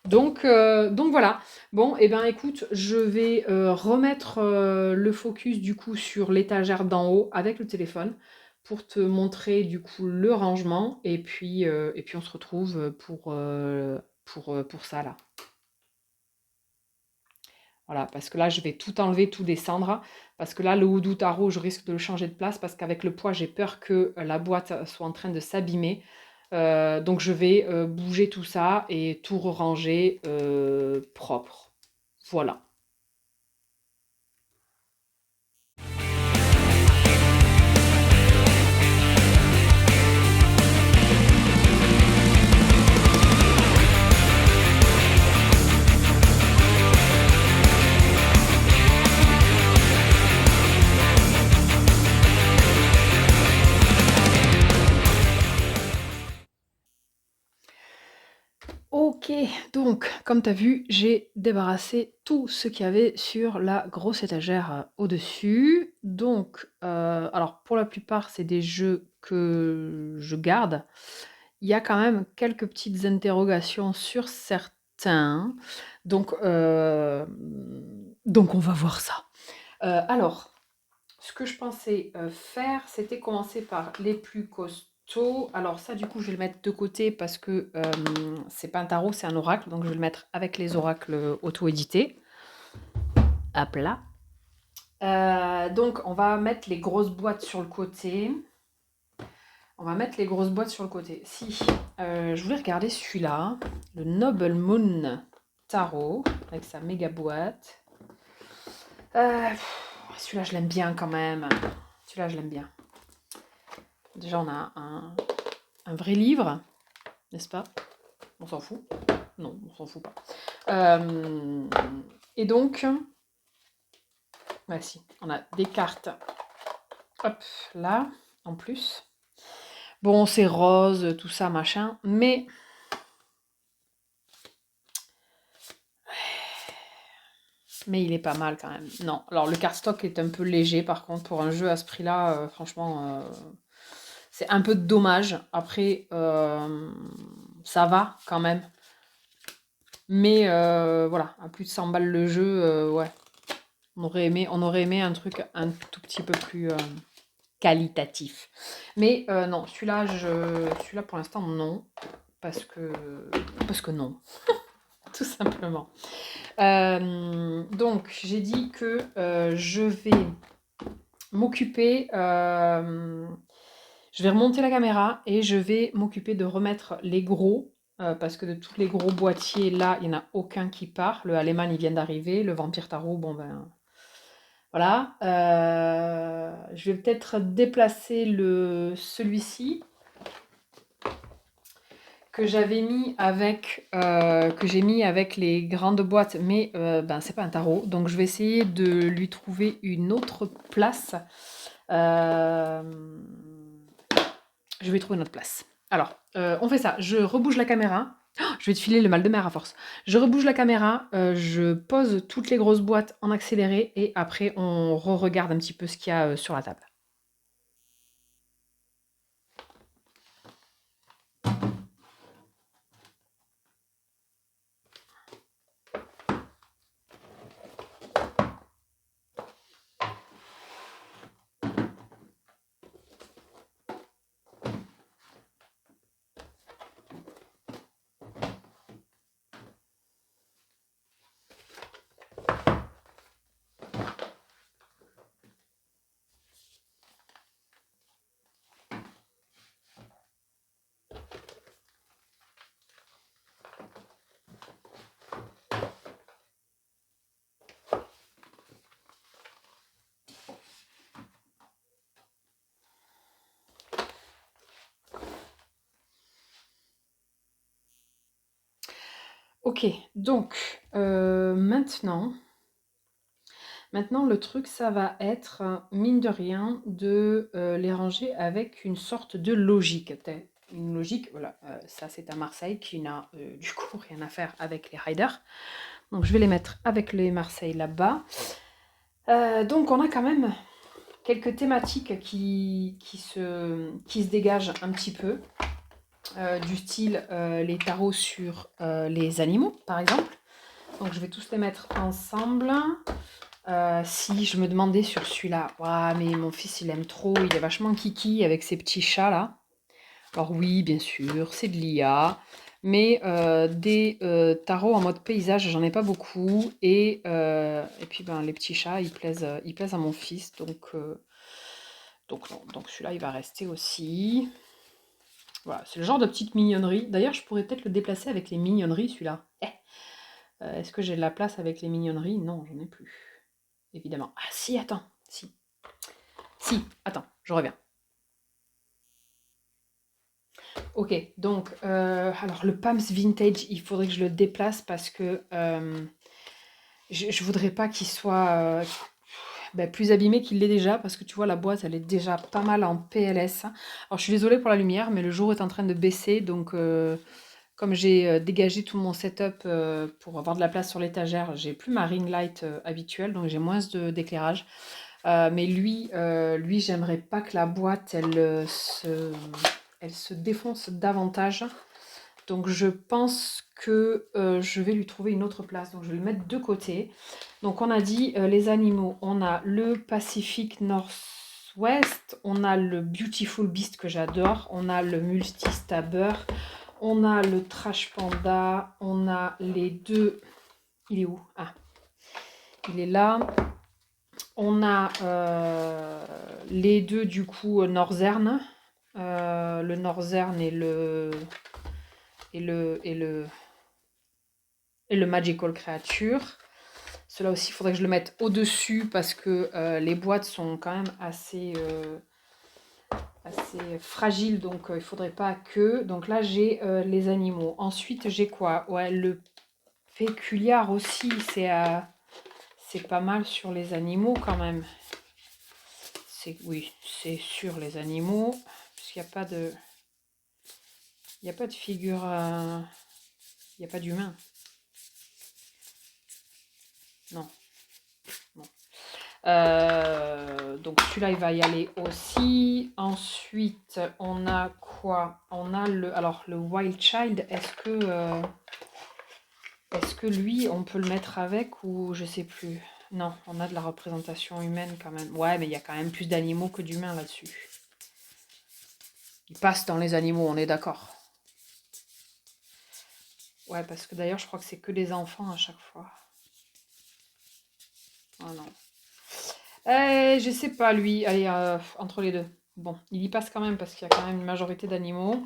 Speaker 1: Donc voilà. Bon, et ben écoute, je vais remettre le focus du coup sur l'étagère d'en haut avec le téléphone pour te montrer du coup le rangement et puis on se retrouve pour ça là. Voilà, parce que là je vais tout enlever, tout descendre, parce que là le Houdou Tarot, je risque de le changer de place parce qu'avec le poids, j'ai peur que la boîte soit en train de s'abîmer. Donc je vais bouger tout ça et tout ranger propre. Voilà. Ok, donc comme tu as vu, j'ai débarrassé tout ce qu'il y avait sur la grosse étagère au-dessus. Donc, alors pour la plupart, c'est des jeux que je garde. Il y a quand même quelques petites interrogations sur certains. Donc, donc on va voir ça. Alors, ce que je pensais faire, c'était commencer par les plus costauds. carto. Alors ça, du coup, je vais le mettre de côté parce que c'est pas un tarot, c'est un oracle. Donc je vais le mettre avec les oracles auto-édités. Hop là. Donc on va mettre les grosses boîtes sur le côté. On va mettre les grosses boîtes sur le côté. Si, je voulais regarder celui-là, le Noble Moon Tarot, avec sa méga boîte. Celui-là, je l'aime bien quand même. Celui-là, je l'aime bien. Déjà, on a un vrai livre, n'est-ce pas? On s'en fout? Non, on s'en fout pas. Et donc, bah si, on a des cartes. Hop, là, en plus. Bon, c'est rose, tout ça, machin, mais il est pas mal quand même. Non, alors le cardstock est un peu léger par contre pour un jeu à ce prix-là, franchement, c'est un peu dommage. Après, ça va quand même. Mais voilà, à plus de 100 balles le jeu, ouais. On aurait aimé un truc un tout petit peu plus qualitatif. Mais non, celui-là pour l'instant non. Parce que non, tout simplement. Donc, j'ai dit que je vais m'occuper, je vais remonter la caméra et je vais m'occuper de remettre les gros, parce que de tous les gros boîtiers, là, il n'y en a aucun qui part. Le Alemann, il vient d'arriver. Le Vampire Tarot, bon ben, voilà. Je vais peut-être déplacer celui-ci que j'avais mis que j'ai mis avec les grandes boîtes, mais ben c'est pas un tarot, donc je vais essayer de lui trouver une autre place. Je vais trouver une autre place. Alors, on fait ça. Je rebouge la caméra. Oh, je vais te filer le mal de mer à force. Je rebouge la caméra, je pose toutes les grosses boîtes en accéléré et après on re-regarde un petit peu ce qu'il y a sur la table. Ok, donc maintenant, le truc, ça va être, mine de rien, de les ranger avec une sorte de logique. Une logique, voilà, ça c'est à Marseille qui n'a du coup rien à faire avec les riders. Donc je vais les mettre avec les Marseille là-bas. Donc on a quand même quelques thématiques qui se dégagent un petit peu. Du style les tarots sur les animaux, par exemple. Donc je vais tous les mettre ensemble. Si je me demandais sur celui-là, ouah, mais mon fils il aime trop, il est vachement kiki avec ses petits chats là. Alors oui, bien sûr, c'est de l'IA, mais des tarots en mode paysage, j'en ai pas beaucoup. Et puis ben, les petits chats, ils plaisent à mon fils, donc non, donc celui-là il va rester aussi. Voilà, c'est le genre de petite mignonnerie. D'ailleurs, je pourrais peut-être le déplacer avec les mignonneries, celui-là. Est-ce que j'ai de la place avec les mignonneries? Non, j'en ai plus. Évidemment. Ah si, attends. Si. Si, attends, je reviens. Ok, donc, alors le Pams Vintage, il faudrait que je le déplace parce que je voudrais pas qu'il soit plus abîmé qu'il l'est déjà, parce que tu vois, la boîte, elle est déjà pas mal en PLS. Alors, je suis désolée pour la lumière, mais le jour est en train de baisser, donc comme j'ai dégagé tout mon setup pour avoir de la place sur l'étagère, j'ai plus ma ring light habituelle, donc j'ai moins d'éclairage. Mais lui, j'aimerais pas que la boîte, elle se défonce davantage. Donc je pense que je vais lui trouver une autre place. Donc je vais le mettre de côté. Donc on a dit les animaux. On a le Pacific Northwest. Southwest, on a le Beautiful Beast que j'adore, on a le Multistabber, on a le Trash Panda, on a les deux... Il est où? Ah, il est là. On a les deux du coup Northern, le Northern et le Magical Creature. Cela aussi, il faudrait que je le mette au-dessus parce que les boîtes sont quand même assez fragiles, donc il ne faudrait pas que... Donc là, j'ai les animaux. Ensuite, j'ai quoi? Ouais, le Péculiar aussi, c'est pas mal sur les animaux quand même. Oui, c'est sur les animaux, puisqu'il n'y a pas de... Il n'y a pas de figure... il n'y a pas d'humain. Non. Non. Donc celui-là, il va y aller aussi. Ensuite, on a quoi? On a le... Alors, le Wild Child, est-ce que lui, on peut le mettre avec ou je sais plus? Non, on a de la représentation humaine quand même. Ouais, mais il y a quand même plus d'animaux que d'humains là-dessus. Il passe dans les animaux, on est d'accord. Ouais, parce que d'ailleurs, je crois que c'est que des enfants à chaque fois. Oh non. Je sais pas, lui. Allez, entre les deux. Bon, il y passe quand même parce qu'il y a quand même une majorité d'animaux.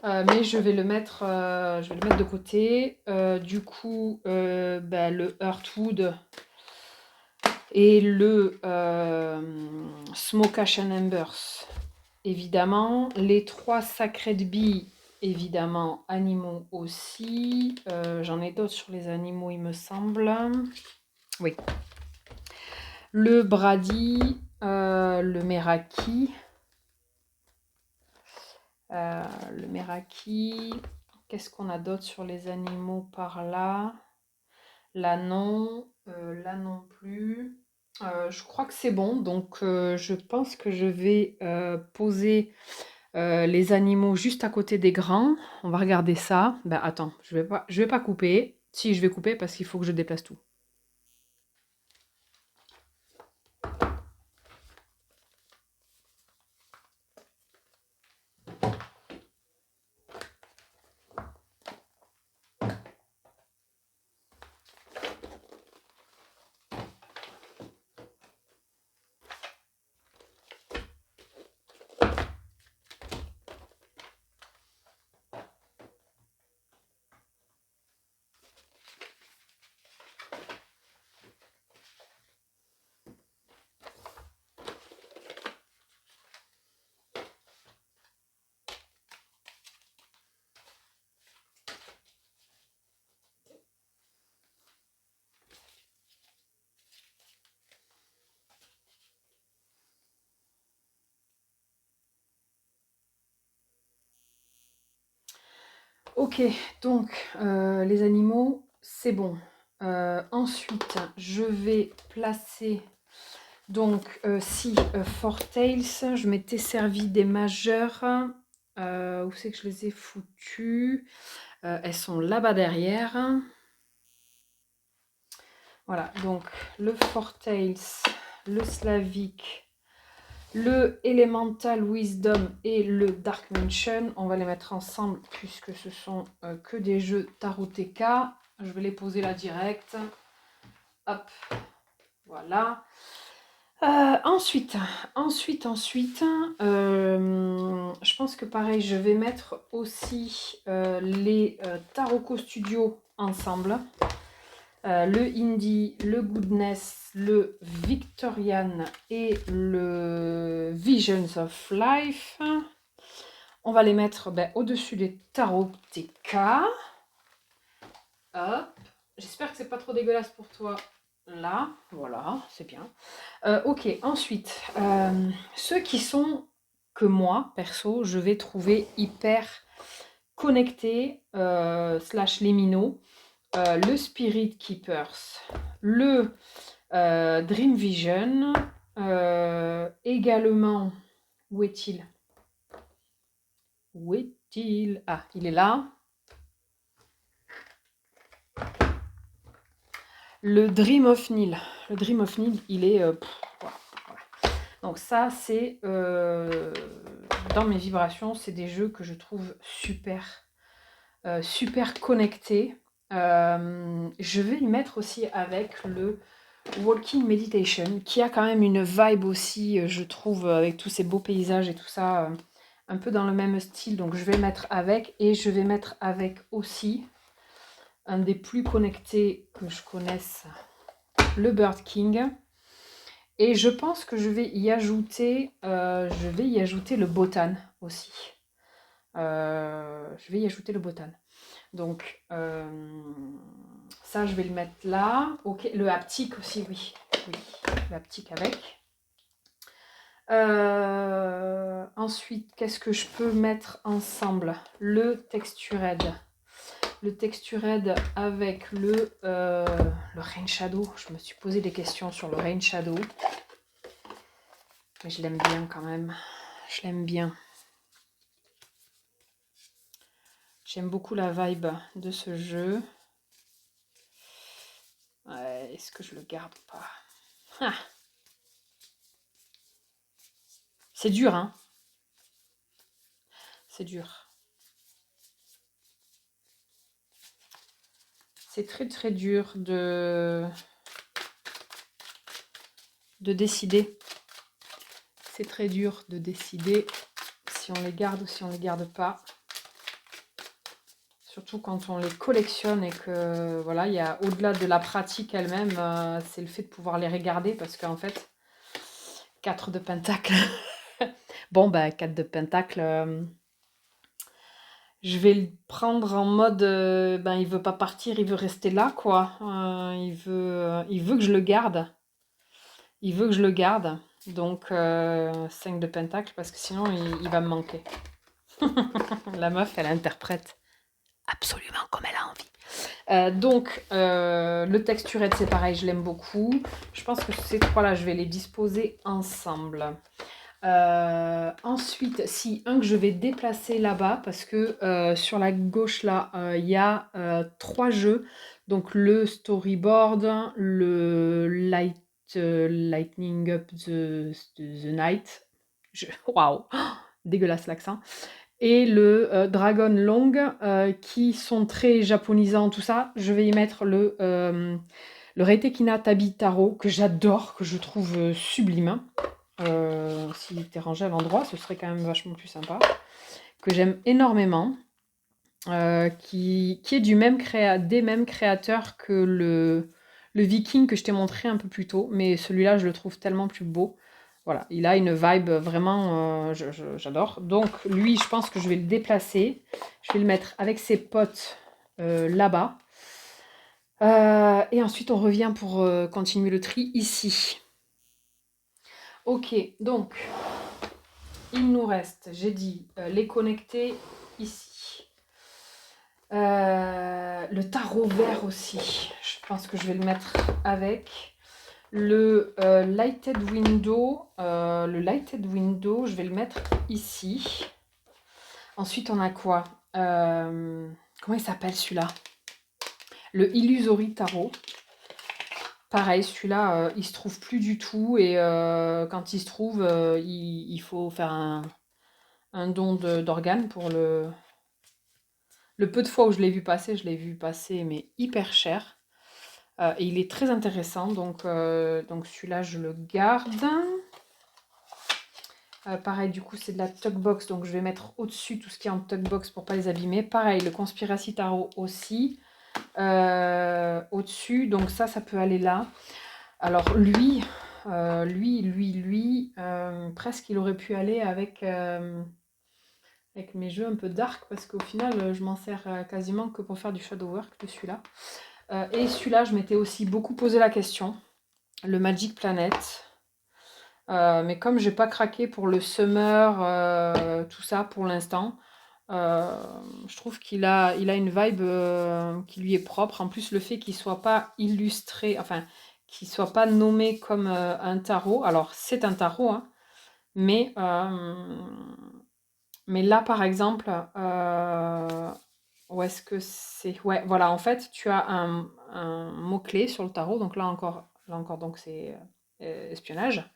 Speaker 1: Mais je vais le mettre de côté. Du coup, le Heartwood et le Smoke Ash and Embers, évidemment. Les 3 Sacred Bee, évidemment. Animaux aussi. J'en ai d'autres sur les animaux, il me semble. Oui. Le Brady, le Meraki. Le Meraki. Qu'est-ce qu'on a d'autre sur les animaux par là? Là non plus. Je crois que c'est bon, donc je pense que je vais poser les animaux juste à côté des grands. On va regarder ça. Ben attends, je vais pas couper. Si, je vais couper parce qu'il faut que je déplace tout. Ok, donc les animaux, c'est bon. Ensuite, je vais placer... Donc, si Fortails, je m'étais servi des majeurs. Où c'est que je les ai foutues? Elles sont là-bas derrière. Voilà, donc le Fortails, le Slavic, le Elemental Wisdom et le Dark Mansion, on va les mettre ensemble puisque ce sont que des jeux Taroteka. Je vais les poser là direct. Hop, voilà. Ensuite, je pense que pareil, je vais mettre aussi les Taroko Studio ensemble. Le Indie, le Goodness, le Victorian et le Visions of Life. On va les mettre au-dessus des Tarot TK. Hop. J'espère que c'est pas trop dégueulasse pour toi. Là, voilà, c'est bien. Ok, ensuite, ceux qui sont que moi, perso, je vais trouver hyper connectés, slash liminaux. Le Spirit Keepers, le Dream Vision, également, où est-il? Où est-il? Ah, il est là. Le Dream of Nil. Le Dream of Nil, il est... voilà. Donc ça, c'est dans mes vibrations, c'est des jeux que je trouve super connectés. Je vais y mettre aussi avec le Walking Meditation, qui a quand même une vibe aussi, je trouve, avec tous ces beaux paysages et tout ça, un peu dans le même style. Donc je vais mettre avec, et je vais mettre avec aussi un des plus connectés que je connaisse, le Bird King. Et je pense que je vais y ajouter le Botan aussi. Je vais y ajouter le Botan. Donc, ça, je vais le mettre là. Ok, le haptique aussi, oui. Oui, le haptique avec. Ensuite, qu'est-ce que je peux mettre ensemble? Le Textured. Le Textured avec le Rain Shadow. Je me suis posé des questions sur le Rain Shadow. Mais je l'aime bien quand même. Je l'aime bien. J'aime beaucoup la vibe de ce jeu. Ouais, est-ce que je le garde ou pas? Ah, c'est dur, hein? C'est dur. C'est très dur de décider. C'est très dur de décider si on les garde ou si on les garde pas. Surtout quand on les collectionne et que voilà, il y a au-delà de la pratique elle-même, c'est le fait de pouvoir les regarder, parce qu'en fait, 4 de pentacle. Bon, bah 4 de pentacle, je vais le prendre en mode, ben il veut pas partir, il veut rester là, quoi. Il veut que je le garde. Il veut que je le garde. Donc 5 de pentacle, parce que sinon il va me manquer. La meuf, elle interprète absolument comme elle a envie. Donc le texturette, c'est pareil, je l'aime beaucoup. Je pense que ces trois-là, je vais les disposer ensemble. Ensuite, si un que je vais déplacer là-bas, parce que sur la gauche là, il y a 3 jeux. Donc le storyboard, le lightning up the night. Waouh, dégueulasse l'accent. Et le Dragon Long, qui sont très japonisants, tout ça. Je vais y mettre le Reitekina Tabi Taro, que j'adore, que je trouve sublime. S'il était rangé à l'endroit, ce serait quand même vachement plus sympa. Que j'aime énormément. Qui est des mêmes créateurs que le Viking que je t'ai montré un peu plus tôt. Mais celui-là, je le trouve tellement plus beau. Voilà, il a une vibe vraiment, j'adore. Donc lui, je pense que je vais le déplacer. Je vais le mettre avec ses potes là-bas. Et ensuite, on revient pour continuer le tri ici. Ok, donc, il nous reste, j'ai dit, les connecter ici. Le tarot vert aussi, je pense que je vais le mettre avec. Le lighted window, je vais le mettre ici. Ensuite, on a quoi? Comment il s'appelle celui-là? Le Illusory Tarot. Pareil, celui-là, il se trouve plus du tout, et quand il se trouve, il faut faire un don d'organes pour le peu de fois où je l'ai vu passer, mais hyper cher. Et il est très intéressant, donc celui-là, je le garde. Pareil, du coup, c'est de la tuckbox, donc je vais mettre au-dessus tout ce qui est en tuckbox pour pas les abîmer. Pareil, le Conspiracy Tarot aussi, au-dessus, donc ça peut aller là. Alors lui, presque il aurait pu aller avec mes jeux un peu dark, parce qu'au final, je m'en sers quasiment que pour faire du shadow work de celui-là. Et celui-là, je m'étais aussi beaucoup posé la question, le Magic Planet. Mais comme j'ai pas craqué pour le Summer, tout ça pour l'instant, je trouve qu'il a une vibe qui lui est propre. En plus, le fait qu'il soit pas illustré, enfin, qu'il soit pas nommé comme un tarot. Alors, c'est un tarot, hein, mais là, par exemple, où est-ce que c'est? Ouais, voilà, en fait, tu as un mot-clé sur le tarot. Donc là encore, donc c'est espionnage.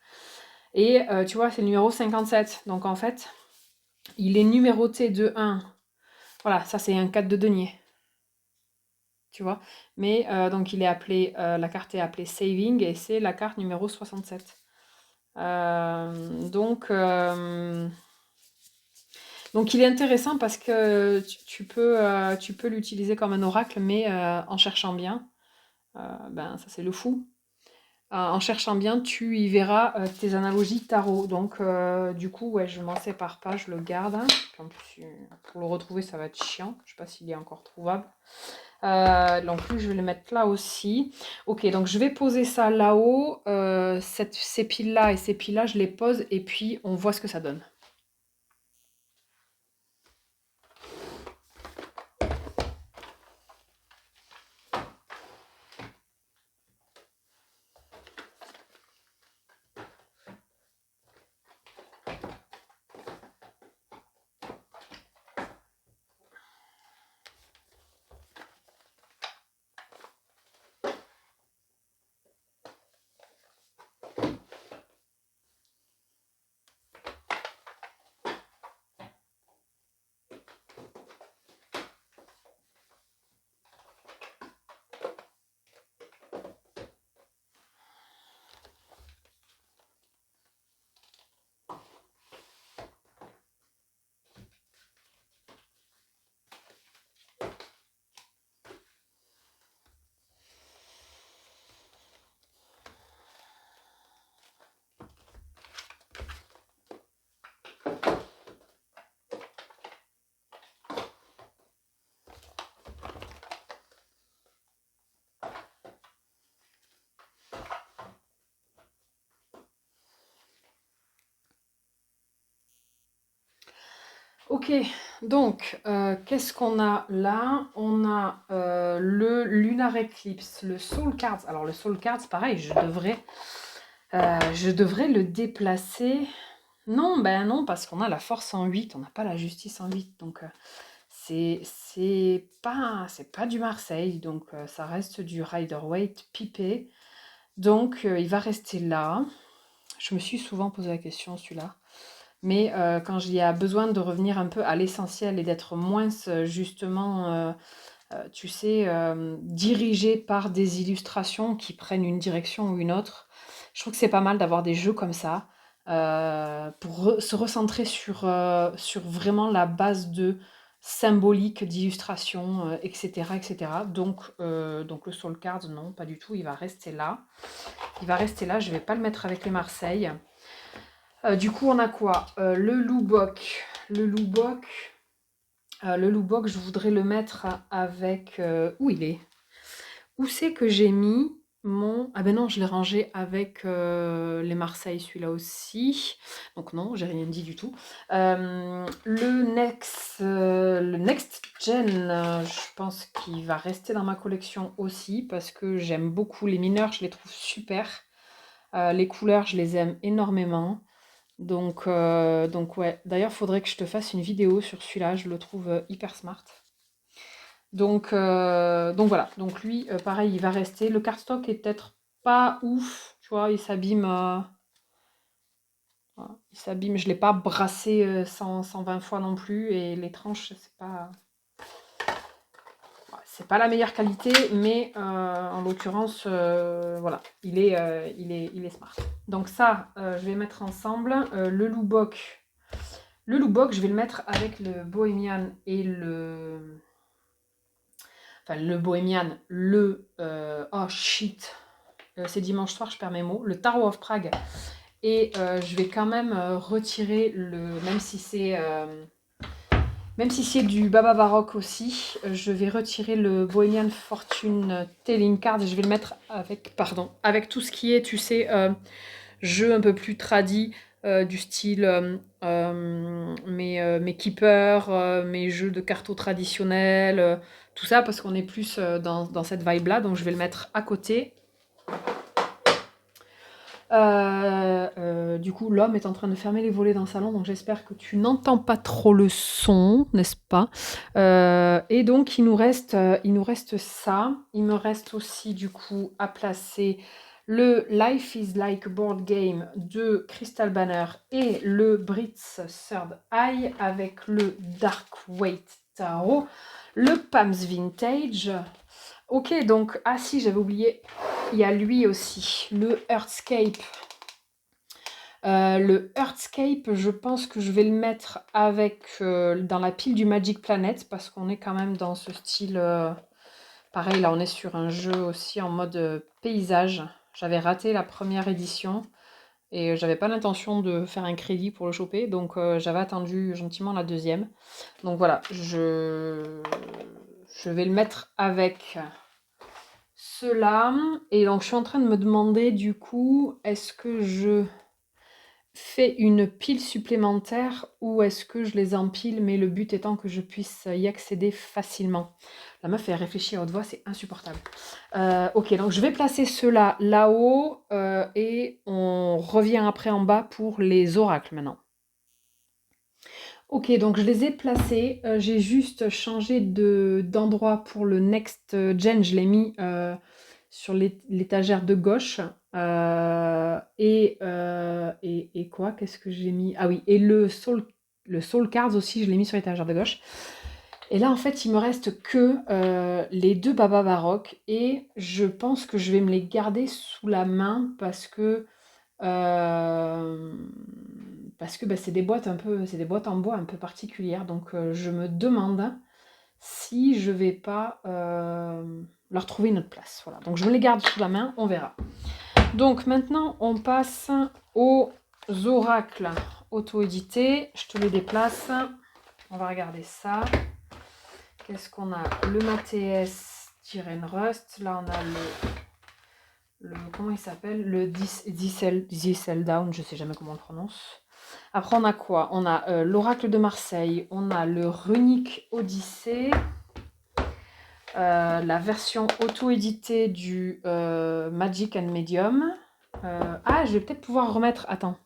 Speaker 1: Et tu vois, c'est le numéro 57. Donc en fait, il est numéroté de 1. Voilà, ça c'est un 4 de denier. Tu vois. Mais donc il est appelé, la carte est appelée Saving et c'est la carte numéro 67. Donc, donc il est intéressant parce que tu peux l'utiliser comme un oracle, mais en cherchant bien, ben ça c'est le fou. En cherchant bien, tu y verras tes analogies tarot. Donc du coup, ouais, je m'en sépare pas, je le garde. Puis en plus, pour le retrouver, ça va être chiant. Je sais pas s'il est encore trouvable. Donc lui, je vais le mettre là aussi. Ok, donc je vais poser ça là-haut. Ces piles-là et ces piles-là, je les pose et puis on voit ce que ça donne. Ok, donc qu'est-ce qu'on a là? On a le Lunar Eclipse, le Soul Cards. Alors le Soul Cards, pareil, je devrais le déplacer. Non, ben non, parce qu'on a la force en 8, on n'a pas la justice en 8. Donc c'est pas du Marseille, donc ça reste du Rider-Waite pipé. Donc il va rester là. Je me suis souvent posé la question, celui-là. Mais quand il y a besoin de revenir un peu à l'essentiel et d'être moins justement, tu sais, dirigé par des illustrations qui prennent une direction ou une autre, je trouve que c'est pas mal d'avoir des jeux comme ça pour se recentrer sur vraiment la base de symbolique, d'illustration, etc., etc. Donc le Soul Cards, non, pas du tout, il va rester là. Il va rester là, je ne vais pas le mettre avec les Marseilles. Du coup, on a quoi? Le Loubok. Le Loubok, je voudrais le mettre avec... où il est? Où c'est que j'ai mis mon... Ah ben non, je l'ai rangé avec les Marseilles, celui-là aussi. Donc non, j'ai rien dit du tout. Le Next Gen, je pense qu'il va rester dans ma collection aussi parce que j'aime beaucoup les mineurs, je les trouve super. Les couleurs, je les aime énormément. Donc ouais, d'ailleurs, il faudrait que je te fasse une vidéo sur celui-là, je le trouve hyper smart. Donc voilà, donc lui, pareil, il va rester. Le cardstock est peut-être pas ouf, tu vois, il s'abîme, voilà, il s'abîme. Je ne l'ai pas brassé 120 fois non plus, et les tranches, c'est pas la meilleure qualité, mais en l'occurrence, voilà, il est smart. Donc ça, je vais mettre ensemble le Loubok. Le Loubok, je vais le mettre avec le Bohemian et le... Enfin, le Bohemian, oh shit, c'est dimanche soir, je perds mes mots. Le Tarot of Prague. Et je vais quand même retirer le... Même si c'est du Baba Baroque aussi, je vais retirer le Bohemian Fortune Telling Card et je vais le mettre avec, pardon, avec tout ce qui est, tu sais, jeu un peu plus tradi, du style mes keepers, mes jeux de cartes traditionnels, tout ça, parce qu'on est plus dans cette vibe-là, donc je vais le mettre à côté. Du coup, l'homme est en train de fermer les volets dans le salon, donc j'espère que tu n'entends pas trop le son, n'est-ce pas? Et donc, il nous reste ça. Il me reste aussi, du coup, à placer le Life is like a board game de Crystal Banner et le Brit's Third Eye avec le Dark Waite Tarot, le Palms Vintage. Ok, donc, ah si, j'avais oublié, il y a lui aussi, le Earthscape. Le Earthscape, je pense que je vais le mettre avec dans la pile du Magic Planet parce qu'on est quand même dans ce style. Pareil, là, on est sur un jeu aussi en mode paysage. J'avais raté la première édition et j'avais pas l'intention de faire un crédit pour le choper, donc j'avais attendu gentiment la deuxième. Donc voilà, je vais le mettre avec cela. Et donc, je suis en train de me demander du coup, est-ce que je fais une pile supplémentaire ou est-ce que je les empile, mais le but étant que je puisse y accéder facilement. La meuf fait réfléchir à haute voix, c'est insupportable. Ok, donc je vais placer ceux-là là-haut et on revient après en bas pour les oracles maintenant. Ok, donc je les ai placés. J'ai juste changé d'endroit pour le Next Gen. Je l'ai mis sur l'étagère de gauche. Et quoi? Qu'est-ce que j'ai mis? Ah oui, et le Soul Cards aussi, je l'ai mis sur l'étagère de gauche. Et là, en fait, il me reste que les deux Baba Baroque. Et je pense que je vais me les garder sous la main parce que bah, c'est des boîtes en bois un peu particulières. Donc je me demande si je vais pas leur trouver une autre place. Voilà. Donc je me les garde sous la main, on verra. Donc maintenant on passe aux oracles auto-édités. Je te les déplace. On va regarder ça. Qu'est-ce qu'on a? Le Mathias d'Irene Rust. Là on a comment il s'appelle? Le Diesel Down, je sais jamais comment on le prononce. Après on a quoi? On a l'Oracle de Marseille, on a le Runic Odyssée, la version auto-éditée du Magic and Medium. Ah, je vais peut-être pouvoir remettre... Attends.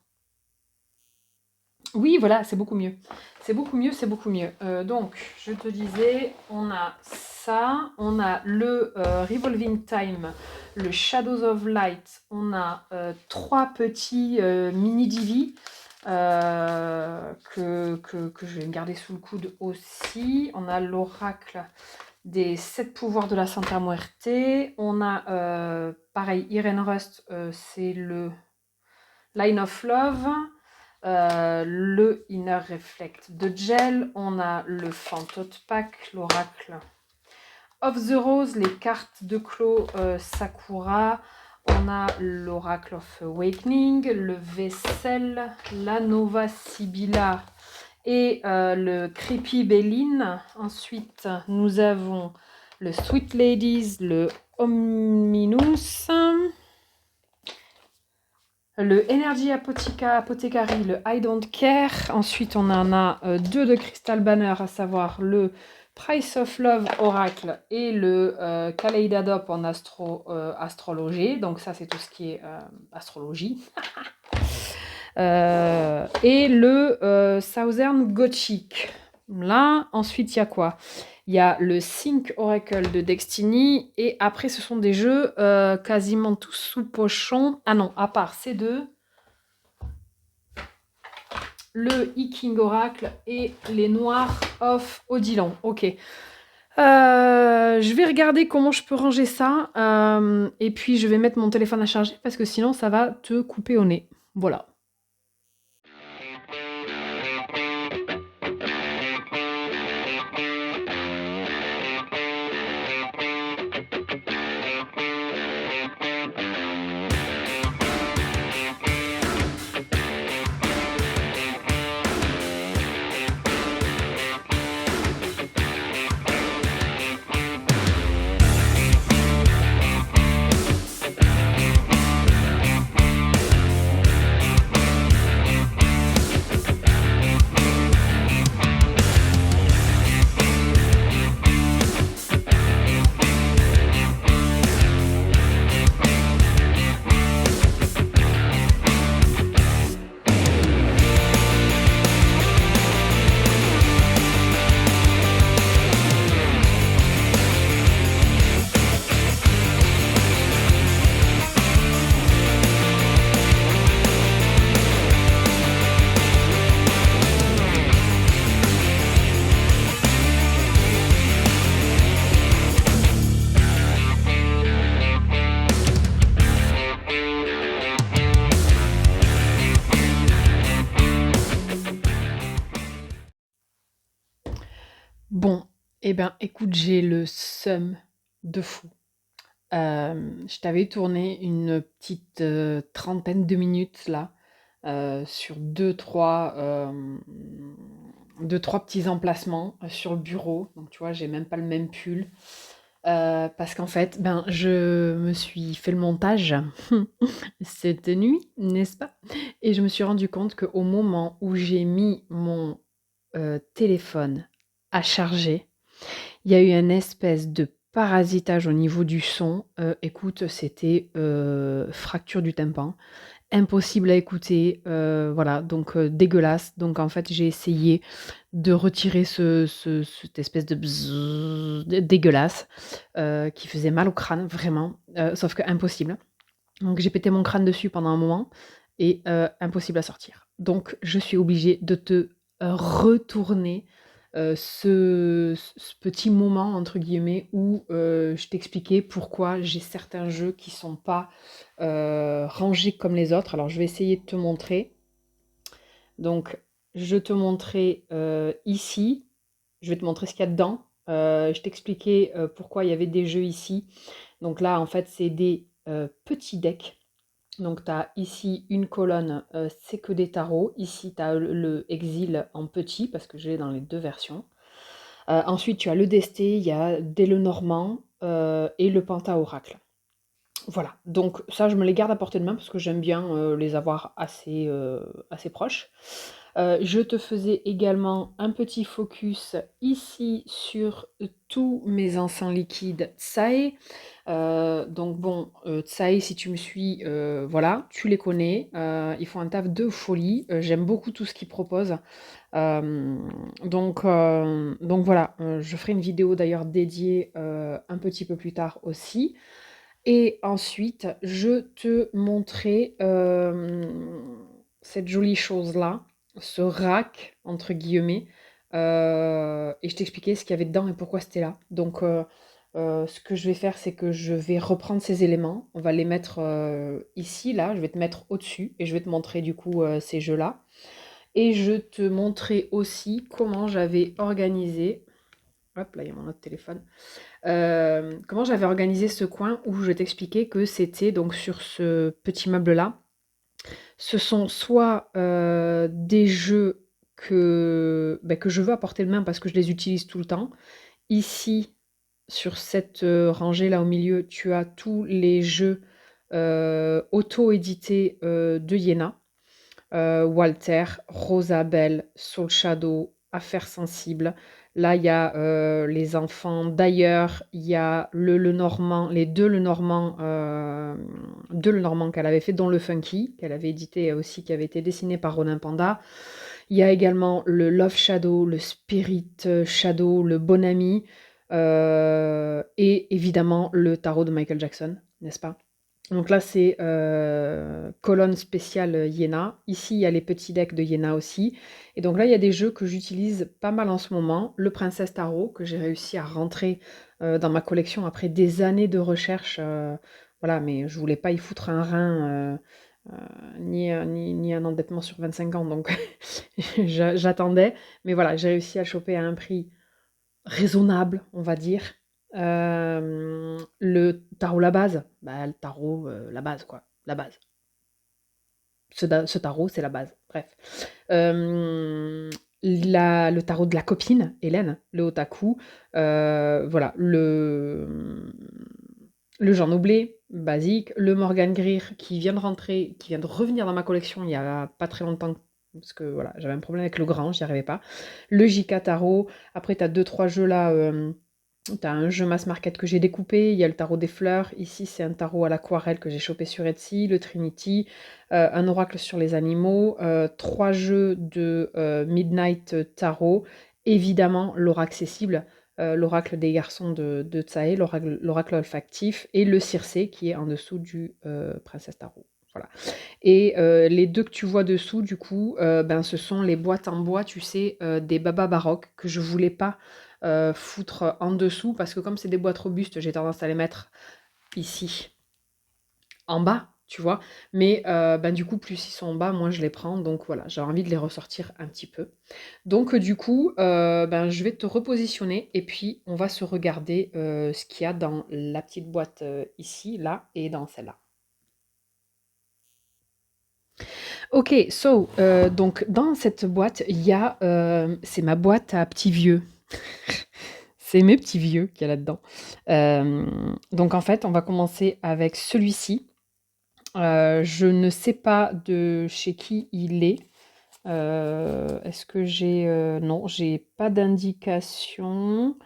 Speaker 1: Oui, voilà, c'est beaucoup mieux. C'est beaucoup mieux, c'est beaucoup mieux. Donc, je te disais, on a ça, on a le Revolving Time, le Shadows of Light, on a 3 petits mini divi que je vais me garder sous le coude aussi. On a l'oracle des 7 pouvoirs de la Santa Muerte. On a, pareil, Irene Rust, c'est le Line of Love. Le Inner Reflect de Gel, on a le Fantote Pack, l'Oracle of the Rose, les cartes de Clos Sakura, on a l'Oracle of Awakening, le Vessel, la Nova Sibylla et le Creepy Belline. Ensuite, nous avons le Sweet Ladies, le Omninus, le Energy Apothecary, le I Don't Care. Ensuite, on en a 2 de Crystal Banner, à savoir le Price of Love Oracle et le Kaleidadop en astrologie. Donc ça, c'est tout ce qui est astrologie. Et le Southern Gothic. Là, ensuite, il y a quoi? Il y a le Sync Oracle de Destiny. Et après, ce sont des jeux quasiment tous sous pochon. Ah non, à part ces deux. Le E-King Oracle et les Noirs of Odilon. Ok. Je vais regarder comment je peux ranger ça. Et puis, je vais mettre mon téléphone à charger parce que sinon, ça va te couper au nez. Voilà. Bon, eh ben, écoute, j'ai le seum de fou. Je t'avais tourné une petite trentaine de minutes là, sur deux, trois petits emplacements sur le bureau. Donc tu vois, j'ai même pas le même pull. Parce qu'en fait, ben, je me suis fait le montage cette nuit, n'est-ce pas? Et je me suis rendu compte qu'au moment où j'ai mis mon téléphone à charger, il y a eu un espèce de parasitage au niveau du son. Écoute, c'était fracture du tympan, impossible à écouter, voilà, donc dégueulasse. Donc en fait, j'ai essayé de retirer cette espèce de bzzz dégueulasse qui faisait mal au crâne, vraiment, sauf que impossible. Donc j'ai pété mon crâne dessus pendant un moment et impossible à sortir. Donc je suis obligée de te retourner ce petit moment entre guillemets où je t'expliquais pourquoi j'ai certains jeux qui sont pas rangés comme les autres. Alors je vais essayer de te montrer. Donc je te montrais ici, je vais te montrer ce qu'il y a dedans. Je t'expliquais pourquoi il y avait des jeux ici. Donc là en fait c'est des petits decks. Donc, tu as ici une colonne, c'est que des tarots. Ici, tu as le exil en petit, parce que je l'ai dans les deux versions. Ensuite, tu as le Desté, il y a dès le Normand et le Penta-Oracle. Voilà, donc ça, je me les garde à portée de main parce que j'aime bien les avoir assez proches. Je te faisais également un petit focus ici sur tous mes encens liquides Tsae. Donc bon, Tsae, si tu me suis, voilà, tu les connais. Ils font un taf de folie. J'aime beaucoup tout ce qu'ils proposent. Donc voilà, je ferai une vidéo d'ailleurs dédiée un petit peu plus tard aussi. Et ensuite, je te montrais cette jolie chose-là, ce rack, entre guillemets, et je t'expliquais ce qu'il y avait dedans et pourquoi c'était là. Donc, ce que je vais faire, c'est que je vais reprendre ces éléments, on va les mettre ici, là, je vais te mettre au-dessus, et je vais te montrer du coup ces jeux-là. Et je te montrer aussi comment j'avais organisé, hop là, il y a mon autre téléphone, comment j'avais organisé ce coin où je t'expliquais que c'était donc sur ce petit meuble-là. Ce sont soit des jeux que je veux à portée de main parce que je les utilise tout le temps. Ici, sur cette rangée-là au milieu, tu as tous les jeux auto-édités de Iéna. Walter, Rosabelle, Soul Shadow, Affaires sensibles. Là, il y a les enfants d'ailleurs, il y a le Normand, les deux le Normand qu'elle avait fait, dont le Funky, qu'elle avait édité aussi, qui avait été dessiné par Ronin Panda. Il y a également le Love Shadow, le Spirit Shadow, le Bon Ami, et évidemment le tarot de Michael Jackson, n'est-ce pas? Donc là, c'est colonne spéciale Iéna. Ici, il y a les petits decks de Iéna aussi. Et donc là, il y a des jeux que j'utilise pas mal en ce moment. Le Princesse Tarot, que j'ai réussi à rentrer dans ma collection après des années de recherche. Voilà, mais je voulais pas y foutre un rein, ni un endettement sur 25 ans. Donc j'attendais. Mais voilà, j'ai réussi à choper à un prix raisonnable, on va dire. Le tarot la base, bah, le tarot, la base quoi, la base. Ce tarot, c'est la base, bref. Le tarot de la copine, Hélène, le otaku, voilà, le Jean Noublé, basique, le Morgan Greer qui vient de rentrer, qui vient de revenir dans ma collection il y a pas très longtemps, parce que voilà, j'avais un problème avec le grand, j'y arrivais pas. Le JK Tarot, après tu as 2-3 jeux là, tu as un jeu mass market que j'ai découpé, il y a le tarot des fleurs, ici c'est un tarot à l'aquarelle que j'ai chopé sur Etsy, le Trinity, un oracle sur les animaux, 3 jeux de Midnight Tarot, évidemment l'oracle accessible, l'oracle des garçons de Tsae, l'oracle olfactif, et le Circé qui est en dessous du Princesse Tarot. Voilà. Et les deux que tu vois dessous, du coup, ben, ce sont les boîtes en bois, tu sais, des babas baroques que je voulais pas foutre en dessous parce que comme c'est des boîtes robustes, j'ai tendance à les mettre ici en bas tu vois? Mais ben, du coup, plus ils sont en bas, moins je les prends, donc voilà, j'ai envie de les ressortir un petit peu. Donc du coup, ben, je vais te repositionner et puis on va se regarder, ce qu'il y a dans la petite boîte, ici, là et dans celle-là. OK, so, donc dans cette boîte, il y a, c'est ma boîte à petits vieux. C'est mes petits vieux qu'il y a là-dedans. Donc en fait, on va commencer avec celui-ci. Je ne sais pas de chez qui il est. Est-ce que j'ai, non, j'ai pas d'indication,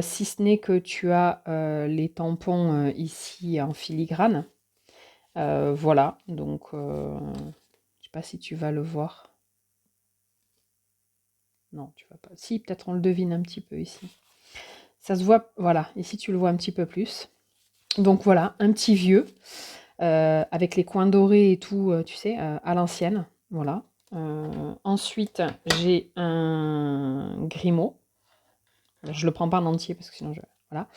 Speaker 1: si ce n'est que tu as, les tampons, ici en filigrane. Voilà, donc je sais pas si tu vas le voir. Non, tu vas pas. Si, peut-être on le devine un petit peu ici. Ça se voit, voilà, ici tu le vois un petit peu plus. Donc voilà, un petit vieux, avec les coins dorés et tout, tu sais, à l'ancienne. Voilà. Ensuite, j'ai un Grimaud. Je le prends pas en entier parce que sinon je. Voilà.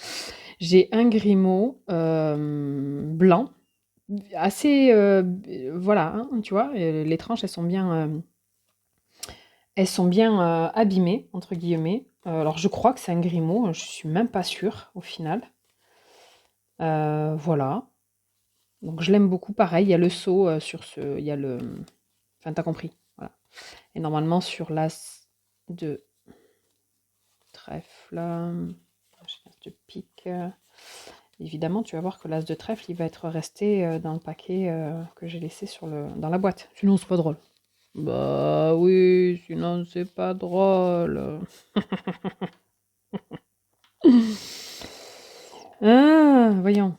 Speaker 1: J'ai un Grimaud blanc, assez. Voilà, hein, tu vois, les tranches elles sont bien abîmées, entre guillemets. Alors je crois que c'est un Grimaud, je suis même pas sûre au final. Voilà. Donc je l'aime beaucoup. Pareil, il y a le seau sur ce. Il y a le. Enfin, t'as compris. Voilà. Et normalement, sur l'as de trèfle, l'as de pique. Évidemment, tu vas voir que l'as de trèfle, il va être resté dans le paquet que j'ai laissé dans la boîte. Sinon, c'est pas drôle. Bah oui, sinon, c'est pas drôle. Ah, voyons.